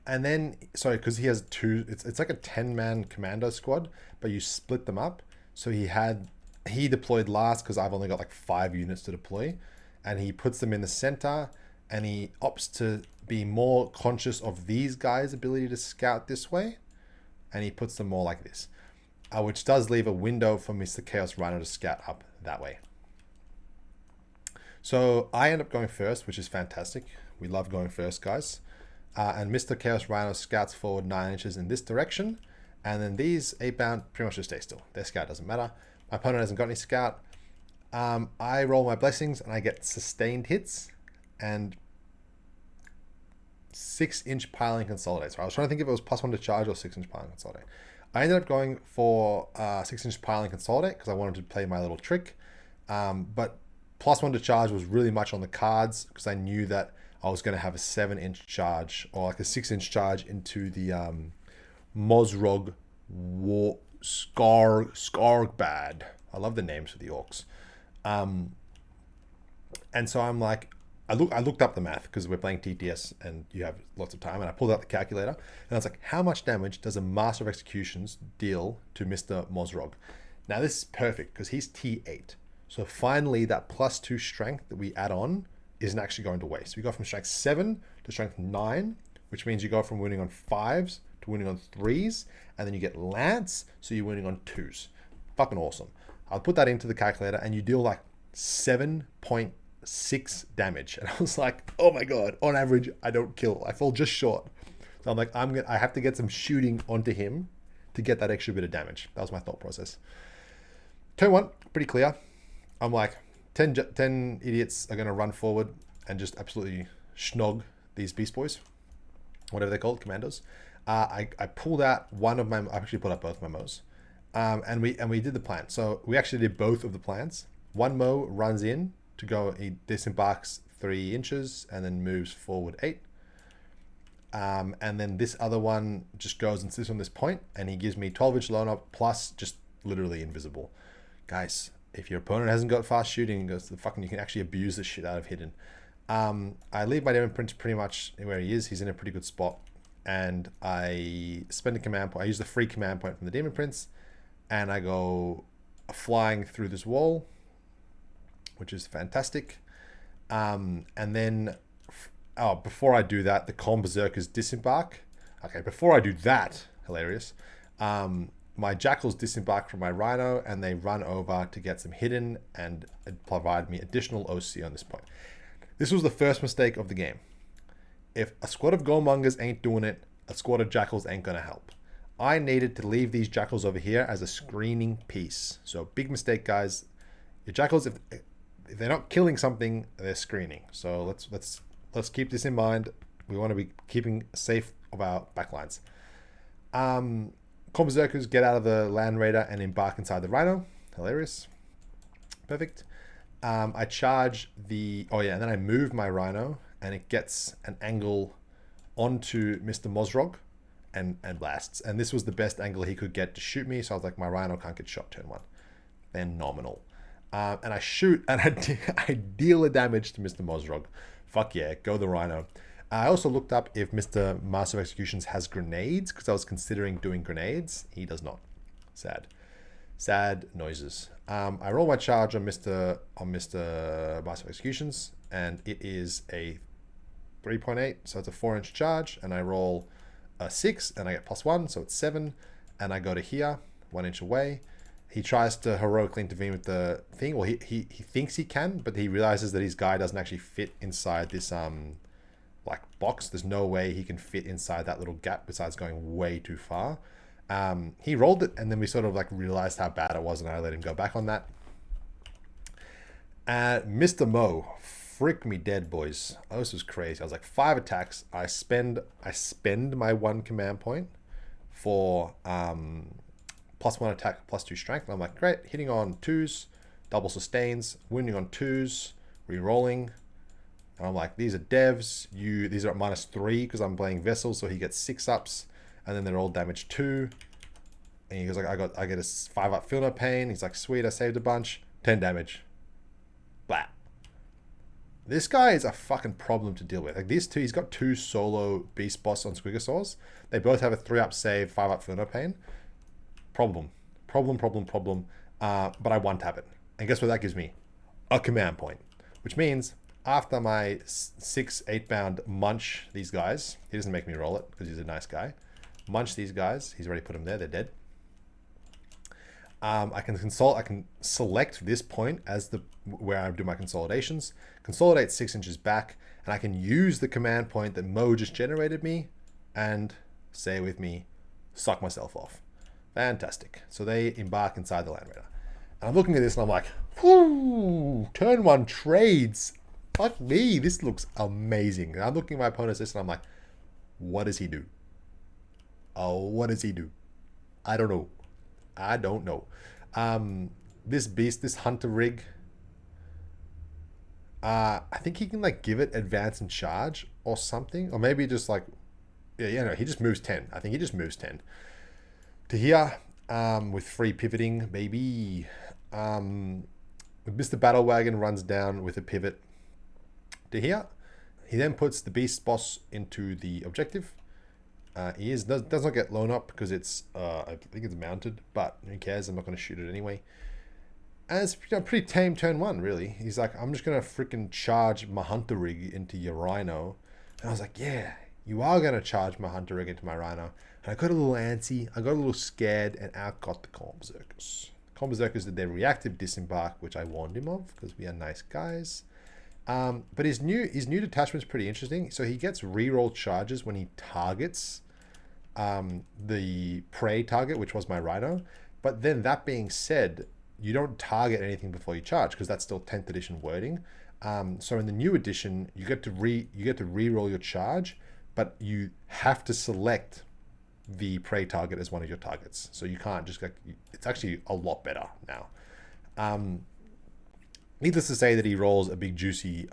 A: then, sorry, because he has 2, it's like a 10-man commando squad, but you split them up. So he deployed last because I've only got like 5 units to deploy, and he puts them in the center, and he opts to be more conscious of these guys' ability to scout this way, and he puts them more like this. Which does leave a window for Mr. Chaos Rhino to scout up that way. So I end up going first, which is fantastic. We love going first, guys. And Mr. Chaos Rhino scouts forward 9 inches in this direction. And then these 8-bound pretty much just stay still. Their scout doesn't matter. My opponent hasn't got any scout. I roll my blessings and I get sustained hits and 6-inch piling consolidate. So I was trying to think if it was +1 to charge or 6-inch piling consolidate. I ended up going for 6-inch piling consolidate because I wanted to play my little trick. But +1 to charge was really much on the cards because I knew that I was going to have a 7-inch charge or like a 6-inch charge into the Mozrog War Skargbad. I love the names for the orcs. And so I'm like, I looked up the math because we're playing TTS and you have lots of time, and I pulled out the calculator and I was like, how much damage does a Master of Executions deal to Mr. Mozrog? Now this is perfect because he's T8. So finally that +2 strength that we add on isn't actually going to waste. We go from strength 7 to strength 9, which means you go from winning on 5s to winning on 3s, and then you get Lance, so you're winning on 2s. Fucking awesome. I'll put that into the calculator and you deal like 7.6 damage, and I was like, oh my god, on average I don't kill, I fall just short. So I'm like, I have to get some shooting onto him to get that extra bit of damage. That was my thought process. Turn 1, pretty clear. I'm like, 10 idiots are going to run forward and just absolutely schnog these beast boys, whatever they're called, commandos. I pulled out one of my, I actually pulled out both my Moes, and we did the plan. So we actually did both of the plans. One Mo runs in to go, he disembarks 3 inches and then moves forward 8. And then this other one just goes and sits on this point, and he gives me 12-inch loan up plus just literally invisible. Guys, if your opponent hasn't got fast shooting, goes to the fucking, you can actually abuse the shit out of hidden. I leave my Demon Prince pretty much where he is. He's in a pretty good spot, and I spend a command point. I use the free command point from the Demon Prince, and I go flying through this wall, which is fantastic. And then, before I do that, the Calm Berserkers disembark. Okay, before I do that, hilarious. My Jackals disembark from my Rhino, and they run over to get some hidden and provide me additional OC on this point. This was the first mistake of the game. If a squad of Goremongers ain't doing it, a squad of Jackals ain't gonna help. I needed to leave these Jackals over here as a screening piece. So big mistake, guys. Your Jackals, if they're not killing something, they're screening. So let's keep this in mind. We want to be keeping safe of our backlines. Calm Berserkers get out of the Land Raider and embark inside the Rhino. Hilarious. Perfect. I charge and then I move my Rhino, and it gets an angle onto Mr. Mozrog and blasts. And this was the best angle he could get to shoot me, so I was like, my Rhino can't get shot turn 1. Phenomenal. And I shoot, and I deal a damage to Mr. Mozrog. Fuck yeah, go the Rhino. I also looked up if Mr. Master of Executions has grenades, because I was considering doing grenades. He does not. Sad noises. I roll my charge on Mr. Master of Executions, and it is a 3.8, so it's a 4-inch charge, and I roll a 6, and I get +1, so it's 7, and I go to here, 1 inch away. He tries to heroically intervene with the thing. Well, he thinks he can, but he realizes that his guy doesn't actually fit inside this like box. There's no way he can fit inside that little gap besides going way too far. He rolled it, and then we sort of like realized how bad it was, and I let him go back on that. Mr. Mo, frick me dead, boys. Oh, this was crazy. I was like 5 attacks. I spend my 1 command point for +1 attack, +2 strength. And I'm like, great, hitting on 2s, double sustains, wounding on 2s, re-rolling. And I'm like, these are devs. These are at -3 because I'm playing Vessel, so he gets 6 ups, and then they're all damage 2. And he goes like, I get a 5 up feel no pain. He's like, sweet, I saved a bunch. 10 damage. Blah. This guy is a fucking problem to deal with. Like these two, he's got 2 solo beast boss on Squigosaurs. They both have a 3 up save, 5 up feel no pain. Problem. But I one tap it. And guess what that gives me? A command point. Which means after my 6-8 bound munch these guys, he doesn't make me roll it because he's a nice guy. Munch these guys. He's already put them there. They're dead. I can select this point as where I do my consolidations. Consolidate 6 inches back, and I can use the command point that Mo just generated me and say with me, suck myself off. Fantastic. So they embark inside the Land Raider. And I'm looking at this and I'm like, whoo, turn 1 trades. Fuck me, this looks amazing. And I'm looking at my opponent's list and I'm like, what does he do? Oh, what does he do? I don't know. This beast, this hunter rig, I think he can like give it advance and charge or something. Or maybe just like, no, he just moves 10. I think he just moves 10. To here, with free pivoting, baby. Mr. Battle Wagon runs down with a pivot to here. He then puts the beast boss into the objective. He does not get blown up because it's I think it's mounted, but who cares? I'm not going to shoot it anyway. And it's pretty tame turn 1, really. He's like, I'm just going to freaking charge my hunter rig into your Rhino. And I was like, yeah, you are going to charge my hunter rig into my Rhino. And I got a little antsy, I got a little scared, and out got the Calm Berserkers. Calm Berserkers did their reactive disembark, which I warned him of because we are nice guys. But his new detachment is pretty interesting. So he gets reroll charges when he targets the prey target, which was my Rhino. But then that being said, you don't target anything before you charge because that's still 10th edition wording. So in the new edition, you get to reroll your charge, but you have to select the prey target as one of your targets. So you can't just like, it's actually a lot better now. Needless to say that he rolls a big juicy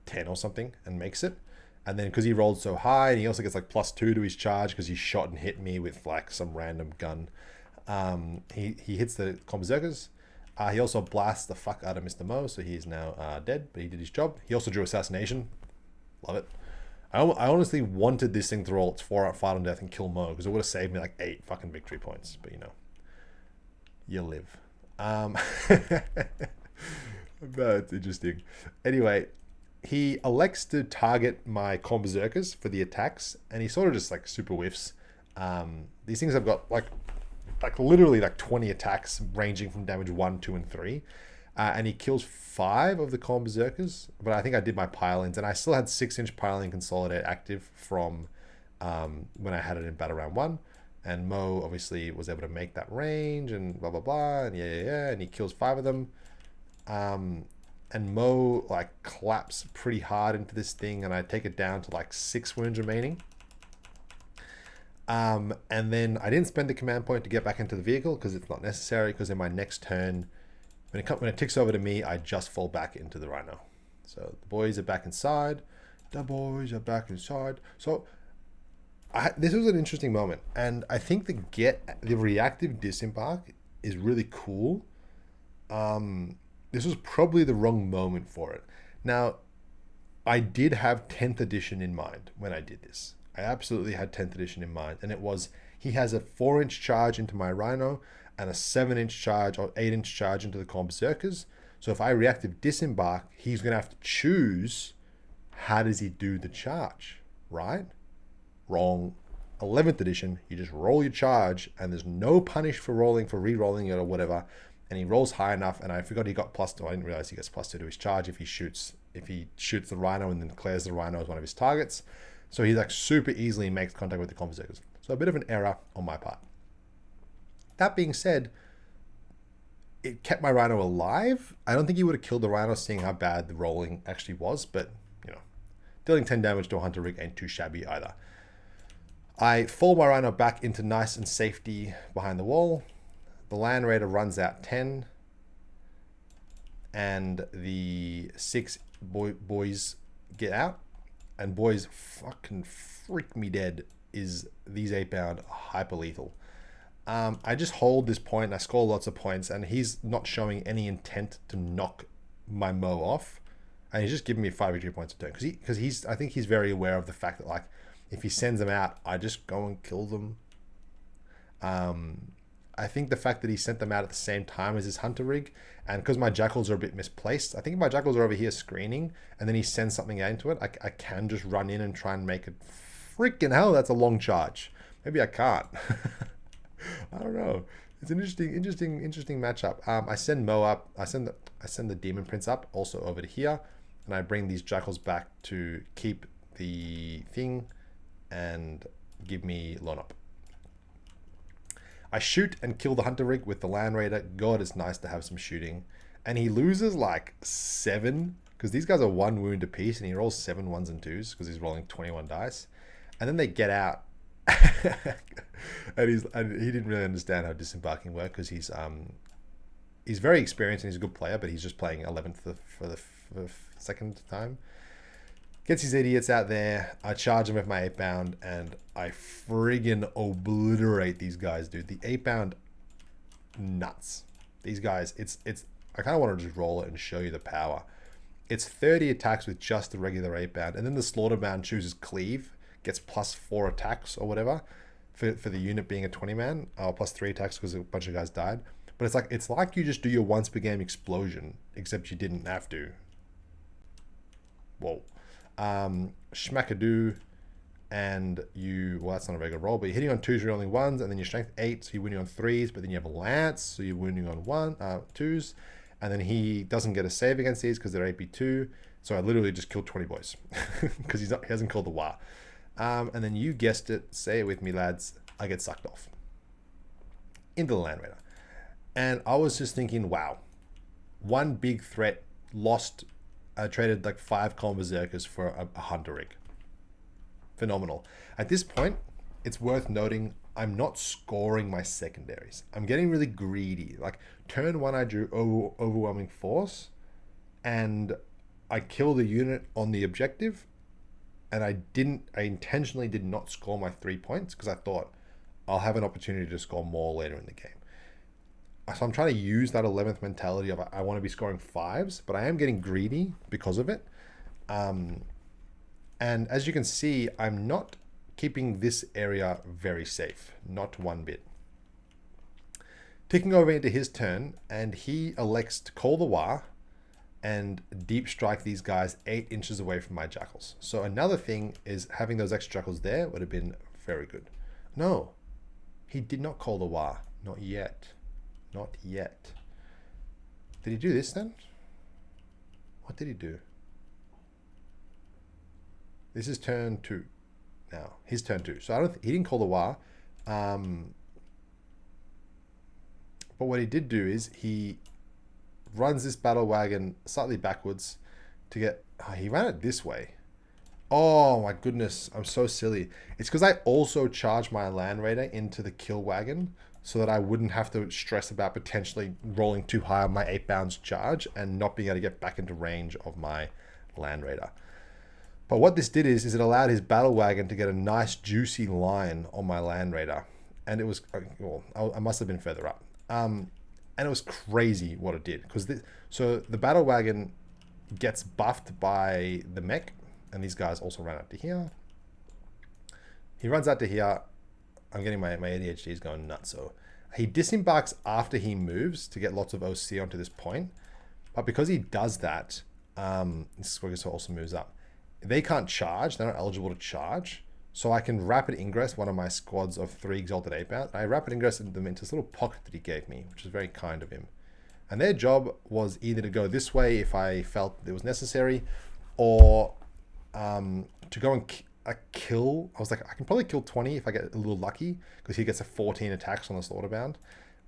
A: 10 or something and makes it. And then because he rolled so high, and he also gets like +2 to his charge because he shot and hit me with like some random gun. He hits the Berserkers. He also blasts the fuck out of Mr. Mo, so he's now dead, but he did his job. He also drew Assassination. Love it. I honestly wanted this thing to roll its 4-out fight on death and kill Mo, because it would have saved me like 8 fucking victory points. But you know, you live. But it's interesting. Anyway, he elects to target my Berserkers for the attacks, and he sort of just like super whiffs. These things have got like literally like 20 attacks ranging from damage 1, 2, and 3. And he kills 5 of the Berserkers, but I think I did my pile-ins, and I still had 6-inch pile-in consolidate active from when I had it in battle round 1. And Mo obviously was able to make that range and blah blah blah, and yeah, and he kills 5 of them. And Mo like claps pretty hard into this thing, and I take it down to like 6 wounds remaining. And then I didn't spend the command point to get back into the vehicle because it's not necessary, because in my next turn, when it ticks over to me, I just fall back into the Rhino. So the boys are back inside. The boys are back inside. So this was an interesting moment, and I think the reactive disembark is really cool. This was probably the wrong moment for it. Now, I did have 10th edition in mind when I did this. I absolutely had 10th edition in mind, and it was, he has a 4-inch charge into my Rhino and a 7-inch charge or 8-inch charge into the Berserkers. So if I reactive disembark, he's going to have to choose how does he do the charge, right? Wrong. 11th edition, you just roll your charge, and there's no punish for re-rolling it or whatever. And he rolls high enough, and I forgot he got +2. I didn't realize he gets +2 to his charge if he shoots the Rhino and then declares the Rhino as one of his targets. So he like super easily makes contact with the Berserkers. So a bit of an error on my part. That being said, it kept my Rhino alive. I don't think he would have killed the Rhino, seeing how bad the rolling actually was, but you know, dealing 10 damage to a Hunter Rig ain't too shabby either. I fall my Rhino back into nice and safety behind the wall. The Land Raider runs out 10, and the 6 boys get out. And boys fucking freak me dead is these 8-pound hyper lethal. I just hold this point and I score lots of points, and he's not showing any intent to knock my Mo off, and he's just giving me 5 victory points a turn because I think he's very aware of the fact that like if he sends them out, I just go and kill them. I think the fact that he sent them out at the same time as his Hunter Rig, and because my Jackals are a bit misplaced, I think my Jackals are over here screening, and then he sends something out into it, I can just run in and try and make it. Freaking hell, that's a long charge. Maybe I can't. I don't know. It's an interesting matchup. I send Mo up. I send the Demon Prince up also over to here, and I bring these Jackals back to keep the thing and give me Lone Up. I shoot and kill the Hunter Rig with the Land Raider. God, it's nice to have some shooting. And he loses like 7, because these guys are 1 wound apiece, and he rolls 7 1s and 2s because he's rolling 21 dice. And then they get out. and he didn't really understand how disembarking worked, because he's very experienced and he's a good player, but he's just playing 11th for the second time. Gets his idiots out there. I charge him with my 8-pound, and I friggin' obliterate these guys, dude. The 8-pound, nuts. These guys, it's. I kind of want to just roll it and show you the power. It's 30 attacks with just the regular 8-pound, and then the Slaughterbound chooses Cleave, gets +4 attacks or whatever for the unit being a 20-man, or +3 attacks because a bunch of guys died. But it's like you just do your once per game explosion, except you didn't have to. Whoa. Schmackadoo, and well, that's not a very good roll, but you're hitting on 2s, you're rolling 1s, and then your strength 8, so you're winning on 3s, but then you have a lance, so you're winning on 2s, and then he doesn't get a save against these because they're AP2, so I literally just killed 20 boys because he hasn't called the Wa. And then you guessed it, say it with me, lads, I get sucked off into the Land Raider. And I was just thinking, wow, one big threat lost. I traded like 5 Berserkers for a Hunter Rig. Phenomenal. At this point, it's worth noting I'm not scoring my secondaries. I'm getting really greedy. Like turn 1, I drew overwhelming force, and I kill the unit on the objective, and I intentionally did not score my 3 points because I thought I'll have an opportunity to score more later in the game. So I'm trying to use that 11th mentality of I want to be scoring 5s, but I am getting greedy because of it. And as you can see, I'm not keeping this area very safe, not one bit. Ticking over into his turn, and he elects to call the War and deep strike these guys 8 inches away from my jackals. So another thing is having those extra jackals there would have been very good. No, he did not call the War. Not yet. Not yet. Did he do this then? What did he do? This is turn 2 now. His turn 2. So he didn't call the War. But what he did do is he runs this battle wagon slightly backwards to get... Oh, he ran it this way. Oh my goodness, I'm so silly. It's because I also charged my Land Raider into the kill wagon so that I wouldn't have to stress about potentially rolling too high on my 8 bounds charge and not being able to get back into range of my Land Raider. But what this did is it allowed his battle wagon to get a nice juicy line on my Land Raider. And it was... Well, I must have been further up. And it was crazy what it did. So the battle wagon gets buffed by the mech. And these guys also run out to here. He runs out to here. I'm getting my ADHD is going nuts. So he disembarks after he moves to get lots of OC onto this point. But because he does that, this is where he also moves up. They can't charge. They're not eligible to charge. So I can rapid ingress one of my squads of 3 Exalted 8-bound. I rapid ingressed them into this little pocket that he gave me, which is very kind of him. And their job was either to go this way if I felt it was necessary, or to go and kill. I was like, I can probably kill 20 if I get a little lucky, because he gets a 14 attacks on the slaughterbound.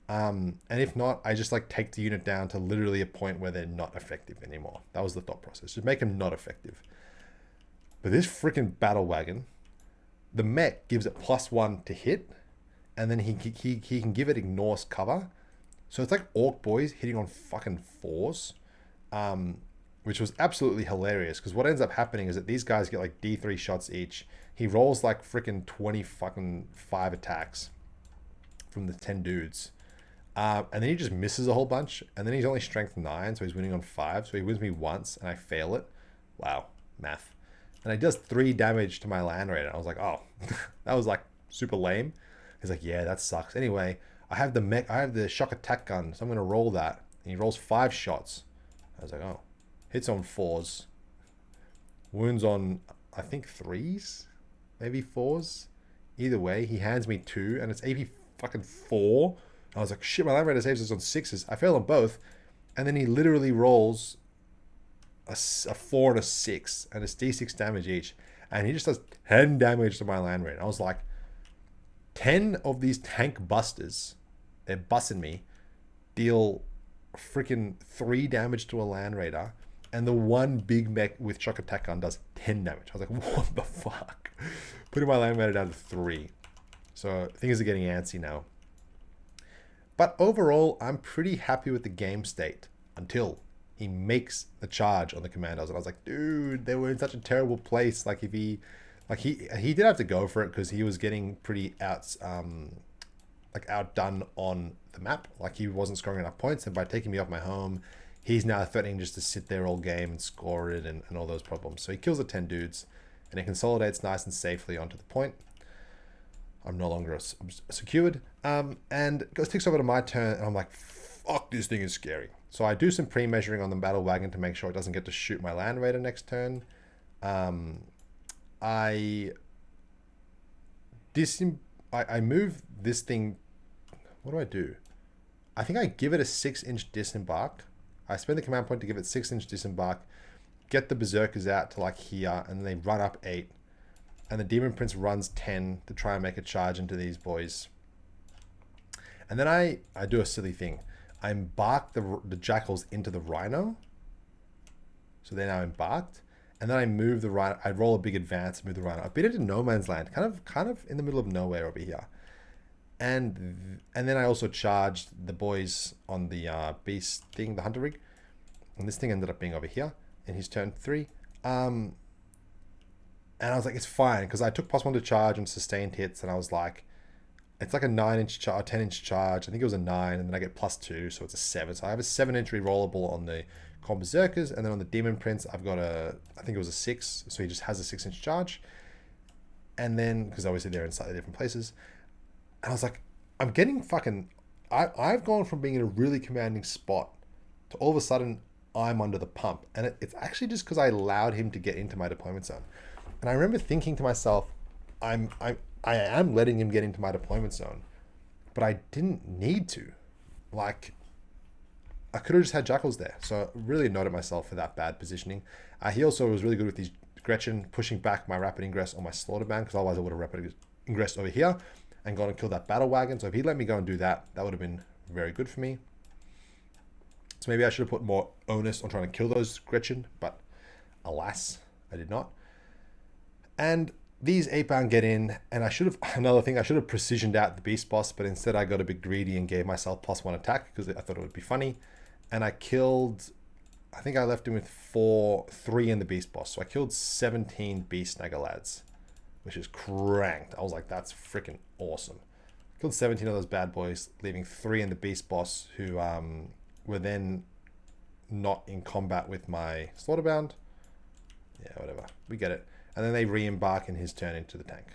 A: And if not, I just like take the unit down to literally a point where they're not effective anymore. That was the thought process. Just make them not effective. But this freaking battle wagon, the mech gives it +1 to hit, and then he can give it ignores cover. So it's like Orc boys hitting on fucking 4s, which was absolutely hilarious, because what ends up happening is that these guys get like D3 shots each. He rolls like freaking 20 fucking 5 attacks from the 10 dudes. And then he just misses a whole bunch, and then he's only strength 9, so he's winning on 5. So he wins me once, and I fail it. Wow, math. And he does 3 damage to my Land Raider. I was like, oh, that was like super lame. He's like, yeah, that sucks. Anyway, I have the shock attack gun, so I'm gonna roll that. And he rolls 5 shots. I was like, oh, hits on 4s, wounds on I think 3s, maybe 4s. Either way, he hands me 2, and it's AP fucking 4. I was like, shit, my Land Raider saves us on 6s. I fail on both, and then he literally rolls a 4 and a 6, and it's D6 damage each, and he just does 10 damage to my Land Raider. I was like, 10 of these tank busters, they're busting me, deal freaking 3 damage to a Land Raider, and the one big mech with shock attack gun does 10 damage. I was like, what the fuck? Putting my Land Raider down to 3. So things are getting antsy now. But overall, I'm pretty happy with the game state until he makes the charge on the commandos, and I was like, dude, they were in such a terrible place. Like if he did have to go for it because he was getting pretty outdone on the map. Like he wasn't scoring enough points, and by taking me off my home, he's now threatening just to sit there all game and score it and all those problems. So he kills the 10 dudes, and it consolidates nice and safely onto the point. I'm no longer secured, and goes takes over to my turn, and I'm like, fuck, this thing is scary. So I do some pre-measuring on the battle wagon to make sure it doesn't get to shoot my Land Raider next turn. I move this thing. What do I do? I think I give it a 6-inch disembark. I spend the command point to give it 6-inch disembark, get the berserkers out to like here, and then they run up 8. And the Demon Prince runs 10 to try and make a charge into these boys. And then I do a silly thing. I embark the jackals into the rhino. So they're now embarked. And then I move the rhino. I roll a big advance, move the rhino. I've been into no man's land, kind of in the middle of nowhere over here. And then I also charged the boys on the beast thing, the hunter rig. And this thing ended up being over here in his turn 3. And I was like, it's fine, because I took +1 to charge and sustained hits, and I was like, it's like a 9-inch charge, 10-inch charge. I think it was a 9, and then I get +2, so it's a 7. So I have a 7-inch rerollable on the Con Berserkers, and then on the Demon Prince, I've got I think it was a 6, so he just has a 6-inch charge. And then, because obviously they're in slightly different places, and I was like, I'm getting fucking... I've gone from being in a really commanding spot to all of a sudden I'm under the pump. And it's actually just because I allowed him to get into my deployment zone. And I remember thinking to myself, I am letting him get into my deployment zone, but I didn't need to. Like, I could have just had Jackals there. So I really annoyed at myself for that bad positioning. He also was really good with these Gretchen pushing back my rapid ingress on my Slaughterbound, because otherwise I would have rapid ingressed over here and gone and killed that battle wagon. So if he'd let me go and do that, that would have been very good for me. So maybe I should have put more onus on trying to kill those Gretchen, but alas, I did not. And these 8-bound get in, and I should have precisioned out the beast boss, but instead I got a bit greedy and gave myself +1 attack because I thought it would be funny. And I killed, I think I left him with 3 in the beast boss. So I killed 17 beast snagger lads, which is cranked. I was like, that's freaking awesome. Killed 17 of those bad boys, leaving 3 in the beast boss, who were then not in combat with my Slaughterbound. Yeah, whatever. We get it. And then they re-embark in his turn into the tank.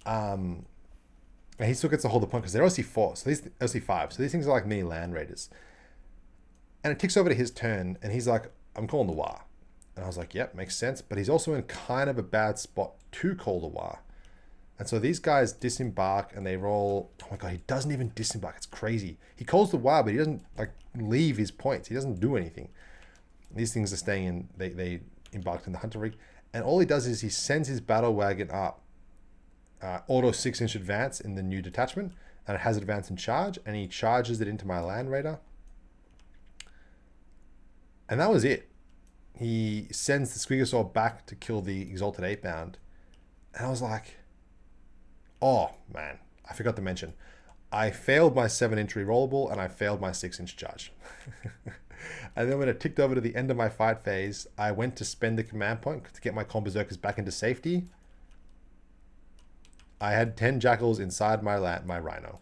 A: And he still gets to hold the point because they're OC4, so these OC5. So these things are like mini land raiders. And it ticks over to his turn, and he's like, I'm calling the War. And I was like, yep, makes sense. But he's also in kind of a bad spot to call the War. And so these guys disembark and they roll. Oh my God, he doesn't even disembark. It's crazy. He calls the War, but he doesn't like leave his points. He doesn't do anything. These things are staying in. They embarked in the Hunter Rig. And all he does is he sends his battle wagon up, auto 6-inch advance in the new detachment, and it has advance and charge, and he charges it into my Land Raider. And that was it. He sends the Squeagosaur back to kill the Exalted 8-bound. And I was like, oh man, I forgot to mention, I failed my 7-inch rerollable and I failed my 6-inch charge. And then when it ticked over to the end of my fight phase, I went to spend the command point to get my Con Berserkers back into safety. I had 10 Jackals inside my Rhino.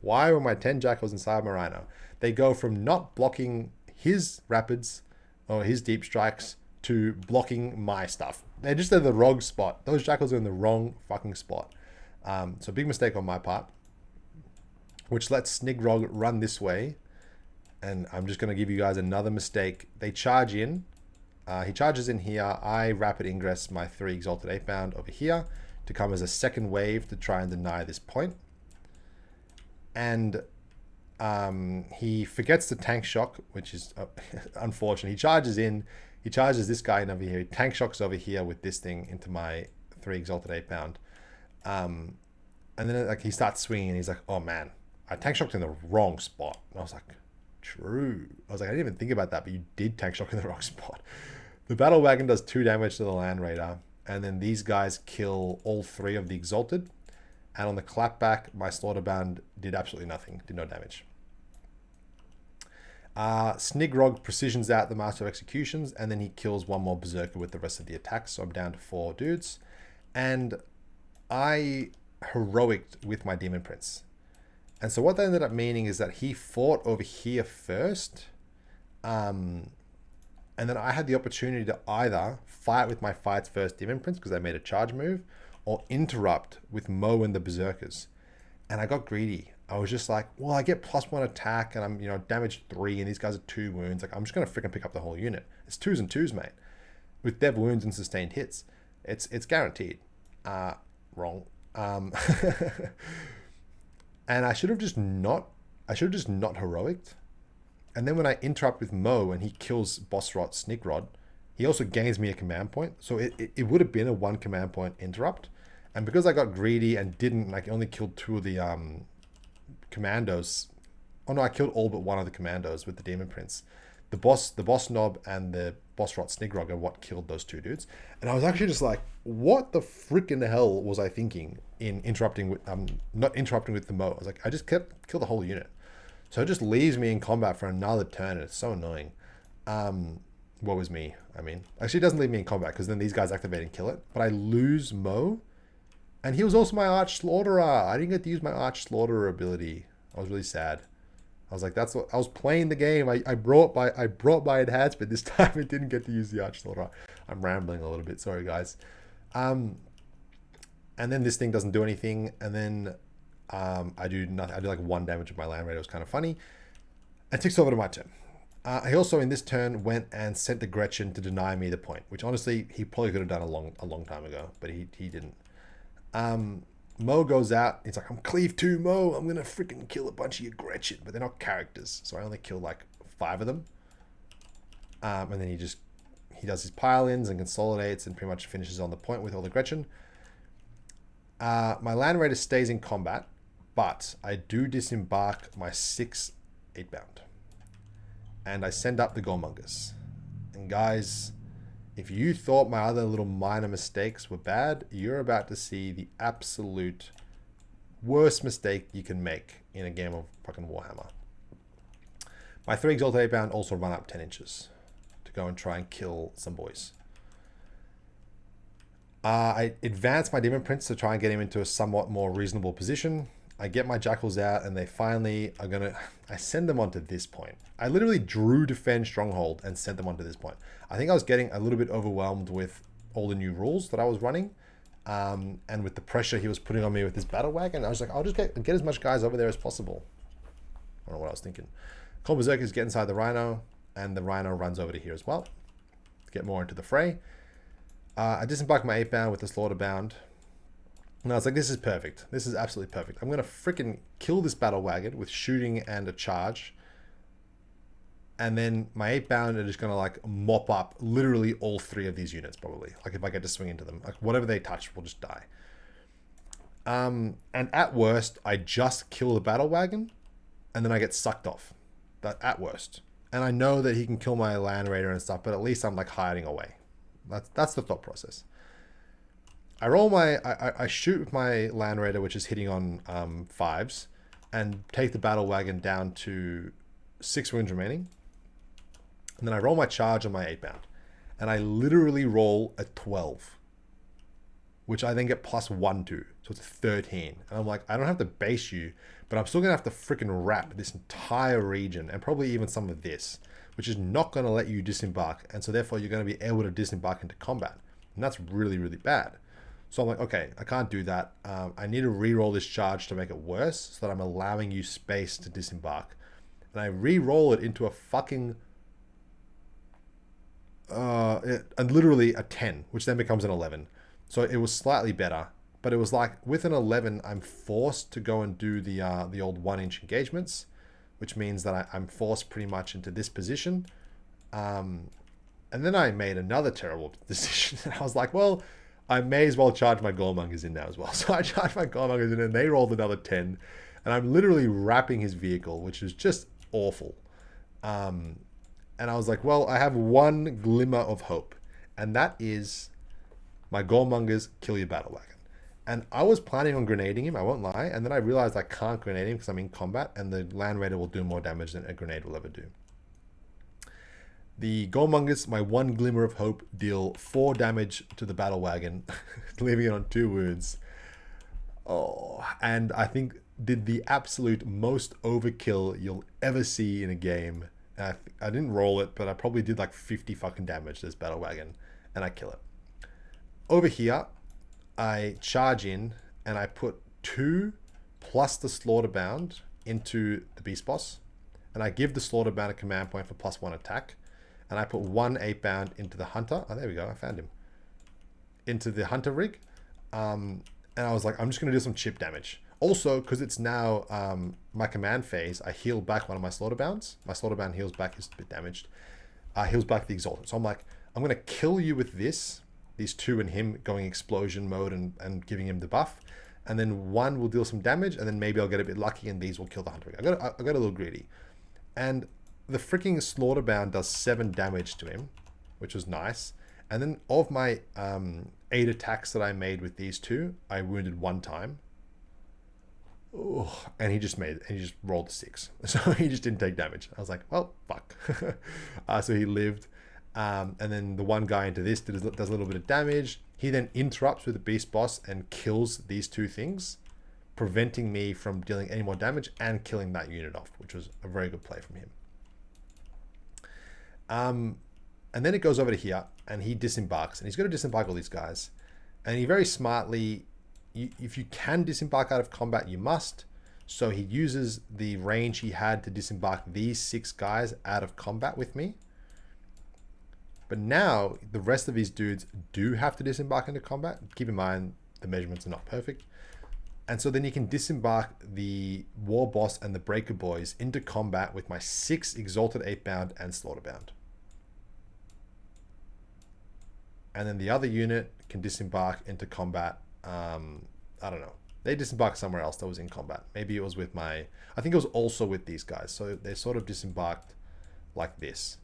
A: Why were my 10 Jackals inside my Rhino? They go from not blocking his rapids or his deep strikes to blocking my stuff. They're just in the wrong spot. Those Jackals are in the wrong fucking spot. So big mistake on my part, which lets Snigrog run this way. And I'm just going to give you guys another mistake. They charge in. He charges in here. I rapid ingress my 3 Exalted 8-bound over here to come as a second wave to try and deny this point. And he forgets the tank shock, which is unfortunate. He charges in. He charges this guy in over here. He tank shocks over here with this thing into my 3 Exalted 8-bound. And then like he starts swinging and he's like, oh man, I tank shocked in the wrong spot. And I was like, true. I was like, I didn't even think about that, but you did tank shock in the wrong spot. The battle wagon does 2 damage to the Land Raider, and then these guys kill all 3 of the Exalted. And on the clapback, my Slaughterbound did absolutely nothing, did no damage. Snigrog precisions out the Master of Executions, and then he kills 1 more Berserker with the rest of the attacks. So I'm down to 4 dudes. And I heroicked with my Demon Prince. And so what that ended up meaning is that he fought over here first. And then I had the opportunity to either fight with my Fights First Demon Prince because I made a charge move, or interrupt with Mo and the Berserkers. And I got greedy. I was just like, well, I get +1 attack and I'm, damage 3 and these guys are 2 wounds. Like, I'm just going to freaking pick up the whole unit. It's 2s and 2s, mate. With dev wounds and sustained hits. It's guaranteed. Wrong. And I should have just not heroicked. And then when I interrupt with Mo and he kills Boss Rot Snigrod, he also gains me a command point. So it would have been a 1 command point interrupt. And because I got greedy and didn't, like, only killed 2 of the commandos. Oh no, I killed all but 1 of the commandos with the Demon Prince. The boss knob and the Boss Rot Snigrog are what killed those 2 dudes. And I was actually just like, what the freaking hell was I thinking in interrupting with not interrupting with the Mo? I was like, I just kill the whole unit. So it just leaves me in combat for another turn, and it's so annoying. Woe is me. I mean, actually, it doesn't leave me in combat because then these guys activate and kill it. But I lose Mo, and he was also my Arch Slaughterer. I didn't get to use my Arch Slaughterer ability. I was really sad. I was like, that's what I was playing the game. I brought my enhancement this time. I didn't get to use the Arch Slaughterer. I'm rambling a little bit. Sorry, guys. And then this thing doesn't do anything, and then I do nothing. I do like 1 damage with my Land Raider. It was kind of funny. And ticks over to my turn. He also in this turn went and sent the Gretchen to deny me the point, which honestly he probably could have done a long time ago, but he didn't. Mo goes out. He's like, I'm Cleave 2, Mo. I'm gonna freaking kill a bunch of your Gretchen, but they're not characters, so I only killed like 5 of them. And then he does his pile-ins and consolidates and pretty much finishes on the point with all the Gretchen. My Land Raider stays in combat, but I do disembark my 6 8-bound. And I send up the Goremongers. And guys, if you thought my other little minor mistakes were bad, you're about to see the absolute worst mistake you can make in a game of fucking Warhammer. My 3 Exalted 8-bound also run up 10 inches to go and try and kill some boys. I advance my Demon Prince to try and get him into a somewhat more reasonable position. I get my Jackals out, and they finally are going to... I send them onto this point. I literally drew Defend Stronghold and sent them onto this point. I think I was getting a little bit overwhelmed with all the new rules that I was running, and with the pressure he was putting on me with this Battle Wagon. I was like, I'll just get as much guys over there as possible. I don't know what I was thinking. Cold Berserkers get inside the Rhino, and the Rhino runs over to here as well to get more into the fray. I disembark my 8-bound with the Slaughterbound. And I was like, this is perfect. This is absolutely perfect. I'm going to freaking kill this Battle Wagon with shooting and a charge. And then my 8-bound are just going to like mop up literally all 3 of these units probably. Like if I get to swing into them. Like whatever they touch will just die. And at worst, I just kill the Battle Wagon and then I get sucked off. That at worst. And I know that he can kill my Land Raider and stuff, but at least I'm like hiding away. That's the thought process. I roll I shoot with my Land Raider, which is hitting on 5s, and take the Battle Wagon down to 6 wounds remaining. And then I roll my charge on my 8-bound. And I literally roll a 12, which I then get +1 to. So it's 13. And I'm like, I don't have to base you, but I'm still going to have to freaking wrap this entire region, and probably even some of this, which is not going to let you disembark. And so therefore you're going to be able to disembark into combat. And that's really, really bad. So I'm like, okay, I can't do that. I need to re-roll this charge to make it worse so that I'm allowing you space to disembark. And I re-roll it into a fucking... and literally a 10, which then becomes an 11. So it was slightly better. But it was like, with an 11, I'm forced to go and do the old 1-inch engagements, which means that I'm forced pretty much into this position. And then I made another terrible decision. And I was like, well... I may as well charge my Goremongers in now as well. So I charged my Goremongers in and they rolled another 10. And I'm literally wrapping his vehicle, which is just awful. And I was like, well, I have one glimmer of hope. And that is my Goremongers kill your Battle Wagon. And I was planning on grenading him, I won't lie. And then I realized I can't grenade him because I'm in combat. And the Land Raider will do more damage than a grenade will ever do. The Goremongers, my one glimmer of hope, deal 4 damage to the Battle Wagon, leaving it on 2 wounds. Oh, and I think did the absolute most overkill you'll ever see in a game. I didn't roll it, but I probably did like 50 fucking damage to this Battle Wagon, and I kill it. Over here, I charge in, and I put 2 plus the Slaughterbound into the Beast Boss, and I give the Slaughterbound a command point for +1 attack. And I put 1 8-bound into the Hunter. Oh, there we go. I found him. Into the Hunter rig. And I was like, I'm just going to do some chip damage. Also, because it's now my command phase, I heal back one of my Slaughterbounds. My Slaughterbound heals back, is a bit damaged. Heals back the Exalted. So I'm like, I'm going to kill you with this. These 2 and him going explosion mode and giving him the buff. And then 1 will deal some damage. And then maybe I'll get a bit lucky and these will kill the Hunter rig. I got a little greedy. And... the freaking Slaughterbound does 7 damage to him, which was nice. And then of my 8 attacks that I made with these 2, I wounded 1 time. Oh, and he just rolled a 6. So he just didn't take damage. I was like, well, fuck. So he lived. And then the one guy into this does a little bit of damage. He then interrupts with the beast boss and kills these two things, preventing me from dealing any more damage and killing that unit off, which was a very good play from him. And then it goes over to here, and he disembarks, and he's going to disembark all these guys. And he very smartly, if you can disembark out of combat, you must. So he uses the range he had to disembark these 6 guys out of combat with me. But now the rest of these dudes do have to disembark into combat. Keep in mind, the measurements are not perfect. And so then you can disembark the War Boss and the Breaker Boys into combat with my 6 Exalted 8-bound and Slaughterbound. And then the other unit can disembark into combat. I don't know. They disembarked somewhere else that was in combat. Maybe it was with I think it was also with these guys. So they sort of disembarked like this.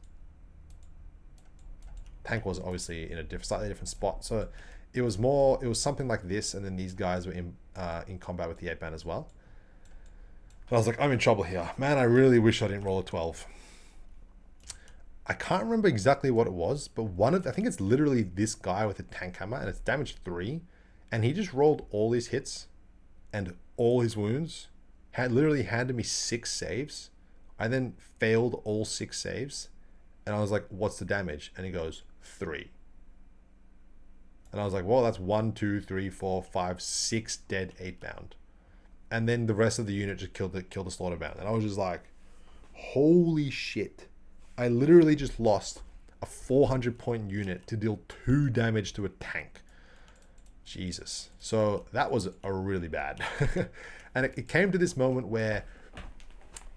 A: Tank was obviously in a slightly different spot. So it was something like this. And then these guys were in combat with the 8-band as well. But I was like, I'm in trouble here. Man, I really wish I didn't roll a 12. I can't remember exactly what it was, but I think it's literally this guy with a tank hammer, and it's damage 3. And he just rolled all his hits and all his wounds. Literally handed me 6 saves. I then failed all 6 saves. And I was like, what's the damage? And he goes, 3. And I was like, well, that's 1, 2, 3, 4, 5, 6 dead 8-bound. And then the rest of the unit just killed the Slaughterbound. And I was just like, holy shit. I literally just lost a 400-point unit to deal 2 damage to a tank. Jesus. So that was a really bad. And it came to this moment where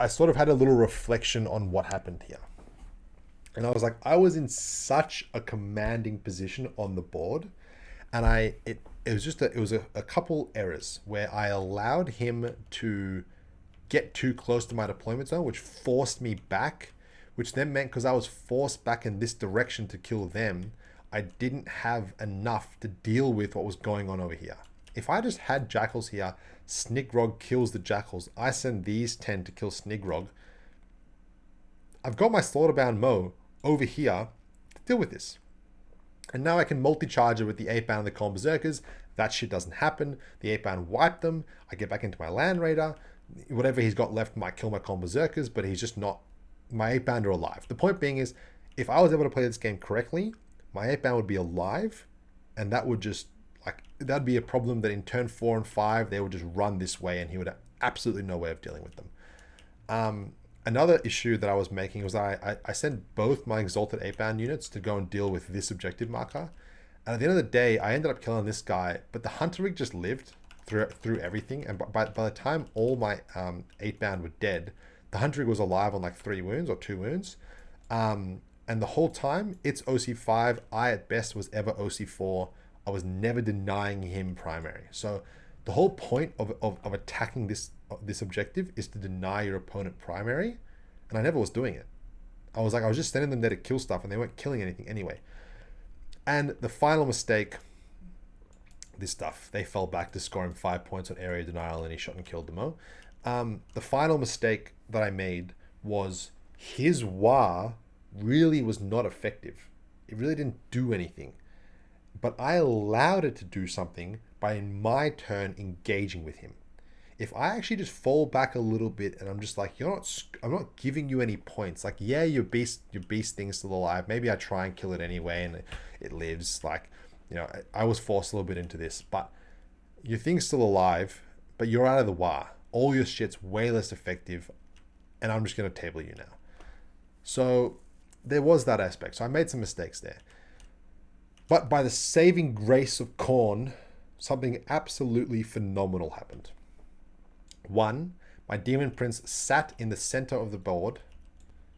A: I sort of had a little reflection on what happened here. And I was like, I was in such a commanding position on the board. And it was a couple errors where I allowed him to get too close to my deployment zone, which forced me back, which then meant because I was forced back in this direction to kill them, I didn't have enough to deal with what was going on over here. If I just had Jackals here, Snigrog kills the Jackals, I send these 10 to kill Snigrog, I've got my Slaughterbound Mo over here to deal with this. And now I can multi-charge it with the 8-bound and the Khorne Berserkers. That shit doesn't happen. The 8-bound wiped them. I get back into my Land Raider. Whatever he's got left might kill my Khorne Berserkers, but he's just not... My 8-bound are alive. The point being is, if I was able to play this game correctly, my 8-bound would be alive, and that would just... that'd be a problem that in turn 4 and 5, they would just run this way, and he would have absolutely no way of dealing with them. Another issue that I was making was I sent both my Exalted 8-bound units to go and deal with this objective marker. And at the end of the day, I ended up killing this guy, but the Hunter Rig just lived through everything. And by the time all my 8-bound were dead, the Hunter Rig was alive on like 3 wounds or 2 wounds. And the whole time, it's OC5. I at best was ever OC4. I was never denying him primary. So the whole point of attacking this objective is to deny your opponent primary, and I never was doing it. I was just sending them there to kill stuff, and they weren't killing anything anyway. And the final mistake, this stuff, they fell back to score him 5 points on area denial, and he shot and killed them all. The final mistake that I made was his Wa really was not effective. It really didn't do anything. But I allowed it to do something by, in my turn, engaging with him. If I actually just fall back a little bit and I'm just like, I'm not giving you any points. Like, yeah, your beast thing's still alive. Maybe I try and kill it anyway and it lives. Like, I was forced a little bit into this, but your thing's still alive, but you're out of the Wa. All your shit's way less effective, and I'm just going to table you now. So there was that aspect. So I made some mistakes there. But by the saving grace of Khorne, something absolutely phenomenal happened. 1, my Demon Prince sat in the center of the board,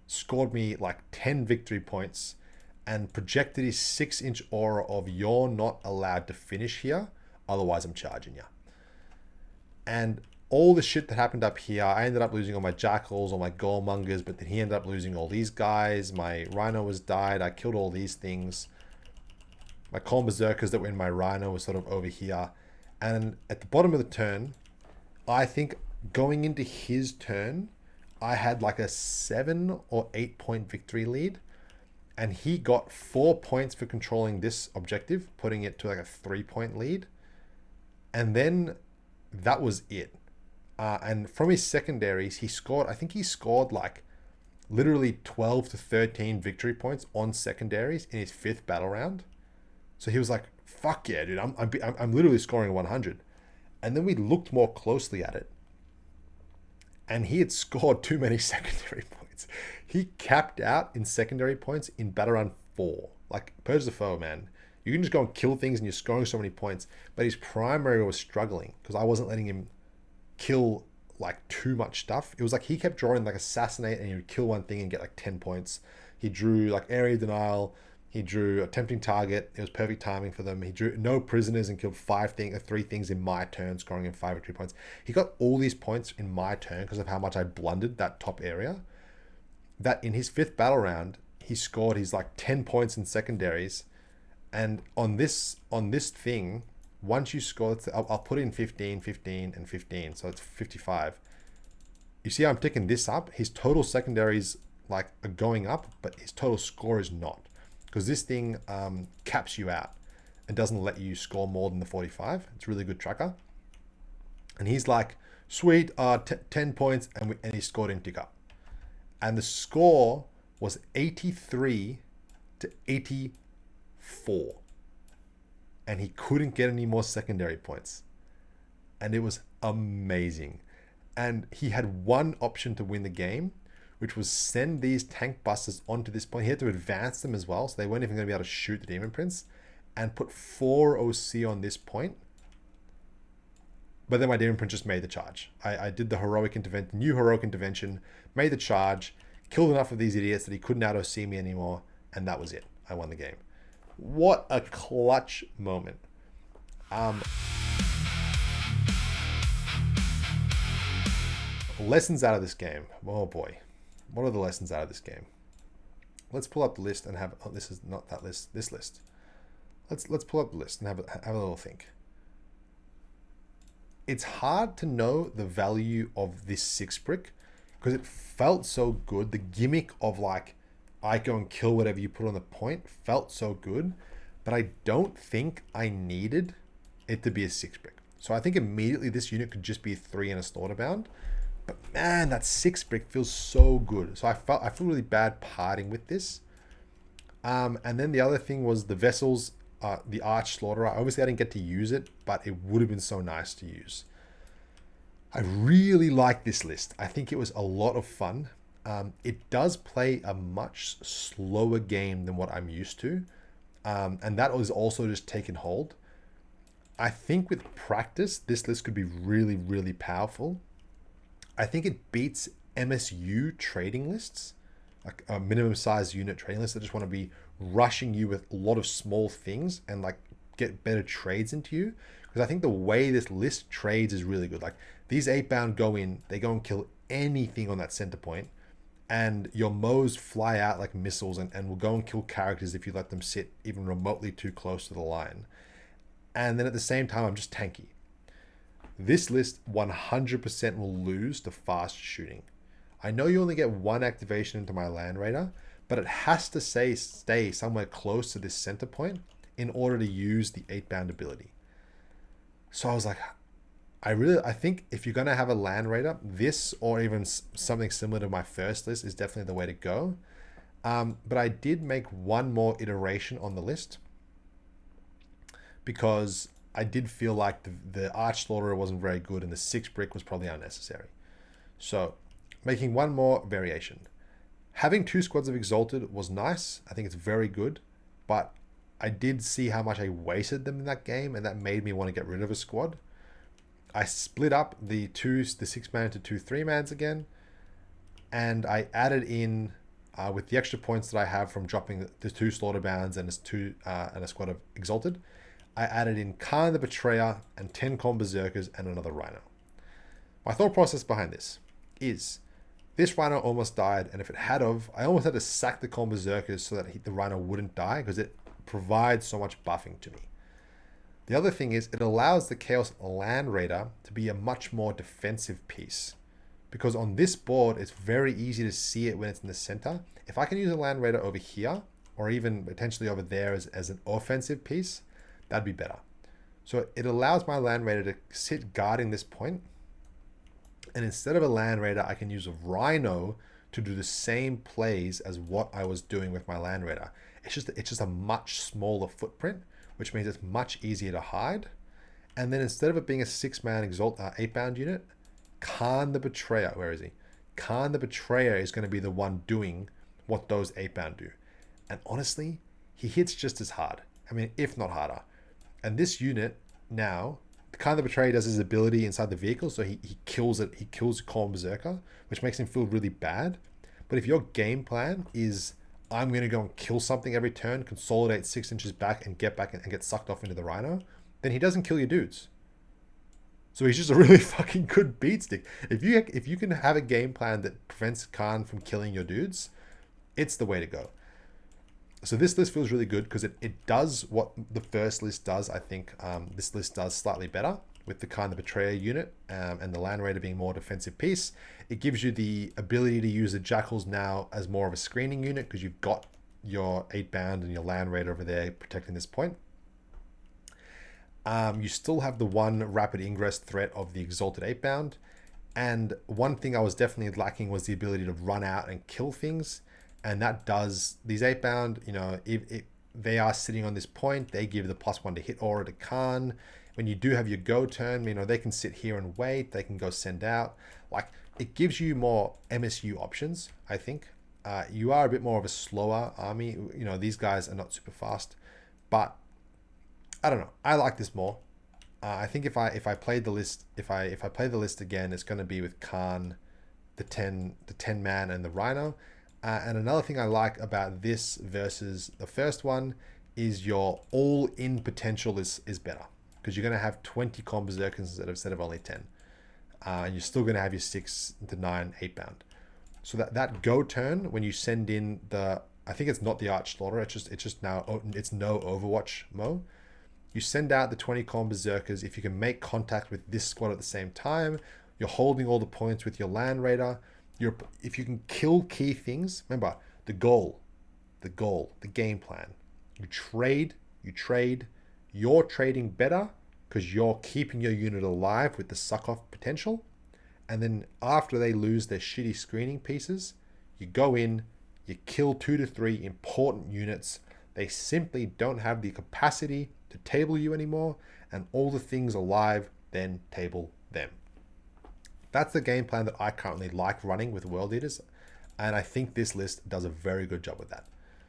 A: scored me like 10 victory points, and projected his 6-inch aura of "You're not allowed to finish here, otherwise I'm charging you." And all the shit that happened up here, I ended up losing all my Jackals, all my Goremongers, but then he ended up losing all these guys. My Rhino was died. I killed all these things. My Khorne Berserkers that were in my Rhino was sort of over here. And at the bottom of the turn, I think going into his turn, I had like a 7 or 8 point victory lead. And he got 4 points for controlling this objective, putting it to like a 3-point lead. And then that was it. And from his secondaries, he scored, I think he scored like literally 12 to 13 victory points on secondaries in his 5th battle round. So he was like, fuck yeah, dude, I'm literally scoring 100. And then we looked more closely at it, and he had scored too many secondary points. He capped out in secondary points in battle round 4. Like, purge the foe, man. You can just go and kill things and you're scoring so many points. But his primary was struggling because I wasn't letting him kill like too much stuff. It was like he kept drawing like assassinate and he would kill one thing and get like 10 points. He drew like area denial. He drew a tempting target. It was perfect timing for them. He drew no prisoners and killed 3 things in my turn, scoring in 5 victory points. He got all these points in my turn because of how much I blundered that top area. That in his 5th battle round, he scored his like 10 points in secondaries. And on this thing, once you score, I'll put in 15, 15, and 15. So it's 55. You see how I'm ticking this up? His total secondaries like are going up, but his total score is not. Because this thing caps you out and doesn't let you score more than the 45. It's a really good tracker. And he's like, sweet, 10 points, and he scored in tick up. And the score was 83 to 84. And he couldn't get any more secondary points. And it was amazing. And he had one option to win the game, which was send these tank busters onto this point. He had to advance them as well, so they weren't even going to be able to shoot the Demon Prince, and put 4 OC on this point. But then my Demon Prince just made the charge. I did the new heroic intervention, made the charge, killed enough of these idiots that he couldn't out-OC me anymore, and that was it. I won the game. What a clutch moment. Lessons out of this game. Oh boy. What are the lessons out of this game? Let's pull up the list and have... Oh, this is not that list. This list. Let's pull up the list and have a little think. It's hard to know the value of this 6 brick because it felt so good. The gimmick of like, I go and kill whatever you put on the point felt so good, but I don't think I needed it to be a 6 brick. So I think immediately this unit could just be a 3 and a slaughterbound. But man, that 6 brick feels so good. So I feel really bad parting with this. And then the other thing was the vessels, the Arch Slaughterer. Obviously I didn't get to use it, but it would have been so nice to use. I really like this list. I think it was a lot of fun. It does play a much slower game than what I'm used to. And that was also just taken hold. I think with practice, this list could be really, really powerful. I think it beats MSU trading lists, like a minimum size unit trading lists that just want to be rushing you with a lot of small things and like get better trades into you. Because I think the way this list trades is really good. Like these 8-bound go in, they go and kill anything on that center point, and your Moes fly out like missiles and will go and kill characters if you let them sit even remotely too close to the line. And then at the same time, I'm just tanky. This list 100% will lose to fast shooting. I know you only get 1 activation into my Land Raider, but it has to stay somewhere close to this center point in order to use the 8-bound ability. So I was like, I think if you're going to have a Land Raider, this or even something similar to my first list is definitely the way to go. But I did make one more iteration on the list because I did feel like the Arch Slaughterer wasn't very good and the 6 brick was probably unnecessary. So making one more variation. Having 2 squads of Exalted was nice. I think it's very good, but I did see how much I wasted them in that game, and that made me want to get rid of a squad. I split up the 6-man to 2 3-mans again, and I added in with the extra points that I have from dropping the 2 Slaughterbounds and a squad of Exalted. I added in Khan the Betrayer and 10 Khorne Berserkers and another Rhino. My thought process behind this is this Rhino almost died, and if it had of, I almost had to sack the Khorne Berserkers so that the Rhino wouldn't die because it provides so much buffing to me. The other thing is it allows the Chaos Land Raider to be a much more defensive piece, because on this board it's very easy to see it when it's in the center. If I can use a Land Raider over here or even potentially over there as an offensive piece, that'd be better. So it allows my Land Raider to sit guarding this point. And instead of a Land Raider, I can use a Rhino to do the same plays as what I was doing with my Land Raider. It's just a much smaller footprint, which means it's much easier to hide. And then instead of it being a 6-man Exalt 8-bound unit, Khan the Betrayer, where is he? Khan the Betrayer is going to be the one doing what those 8-bound do. And honestly, he hits just as hard. I mean, if not harder. And this unit now, Khan the Betrayer does his ability inside the vehicle, so he kills it. He kills Khorne Berserker, which makes him feel really bad. But if your game plan is, I'm going to go and kill something every turn, consolidate 6 inches back and get back and get sucked off into the Rhino, then he doesn't kill your dudes. So he's just a really fucking good beat stick. If you can have a game plan that prevents Khan from killing your dudes, it's the way to go. So this list feels really good because it does what the first list does. I think this list does slightly better with the Khan the Betrayer unit and the Land Raider being more defensive piece. It gives you the ability to use the Jackals now as more of a screening unit because you've got your 8-bound and your Land Raider over there protecting this point. You still have the one rapid ingress threat of the Exalted 8-bound. And one thing I was definitely lacking was the ability to run out and kill things. And that does, these 8-bound, you know, if they are sitting on this point, they give the +1 to hit aura to Khan. When you do have your go turn, you know, they can sit here and wait. They can go send out. Like, it gives you more MSU options, I think. You are a bit more of a slower army. You know, these guys are not super fast. But, I don't know. I like this more. I think if I played the list, if I play the list again, it's going to be with Khan, the 10 man and the Rhino. And another thing I like about this versus the first one is your all-in potential is better because you're going to have 20 Khorne Berserkers instead of only 10. And you're still going to have your 6 to 9 8-bound. So that go turn when you send in the, I think it's not the Arch Slaughter, it's just now, it's no Overwatch Mo. You send out the 20 Khorne Berserkers. If you can make contact with this squad at the same time, you're holding all the points with your Land Raider. If you can kill key things, remember the goal, the game plan. You trade, you're trading better because you're keeping your unit alive with the suck-off potential. And then after they lose their shitty screening pieces, you go in, you kill 2 to 3 important units. They simply don't have the capacity to table you anymore, and all the things alive then table them. That's the game plan that I currently like running with World Eaters, and I think this list does a very good job with that.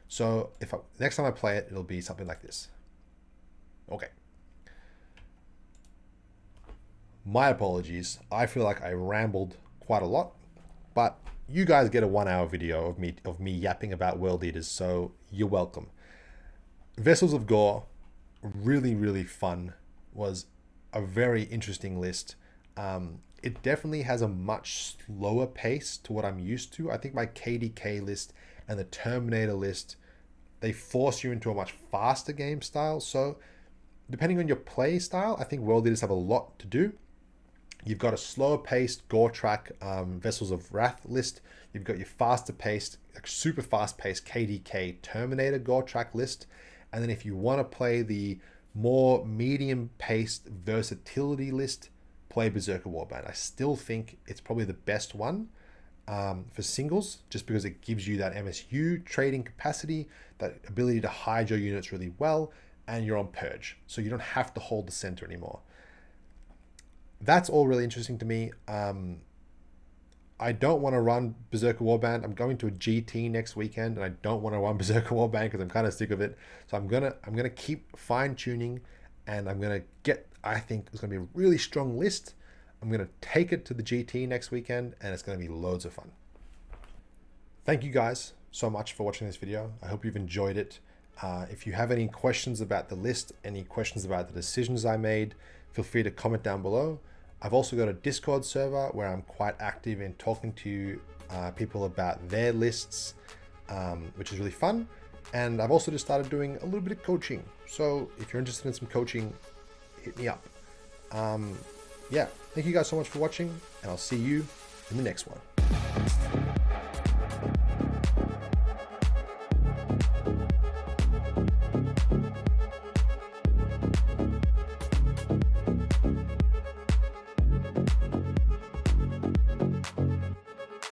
A: So next time I play it, it'll be something like this. Okay. My apologies. I feel like I rambled quite a lot, but you guys get a 1-hour video of me yapping about World Eaters, so you're welcome. Vessels of Gore, really, really fun. Was a very interesting list. It definitely has a much slower pace to what I'm used to. I think my KDK list and the Terminator list, they force you into a much faster game style. So depending on your play style, I think World Eaters have a lot to do. You've got a slower paced Goretrack Vessels of Wrath list. You've got your faster paced, like super fast paced KDK Terminator Goretrack list. And then if you want to play the more medium paced versatility list, play Berserker Warband. I still think it's probably the best one for singles, just because it gives you that MSU trading capacity, that ability to hide your units really well, and you're on Purge. So you don't have to hold the center anymore. That's all really interesting to me. I don't want to run Berserker Warband. I'm going to a GT next weekend, and I don't want to run Berserker Warband because I'm kind of sick of it. So I'm gonna keep fine tuning, and I'm gonna get. I think it's gonna be a really strong list. I'm gonna take it to the GT next weekend, and it's gonna be loads of fun. Thank you guys so much for watching this video. I hope you've enjoyed it. If you have any questions about the list, any questions about the decisions I made, feel free to comment down below. I've also got a Discord server where I'm quite active in talking to people about their lists, which is really fun. And I've also just started doing a little bit of coaching. So if you're interested in some coaching, hit me up. Yeah, thank you guys so much for watching, and I'll see you in the next one.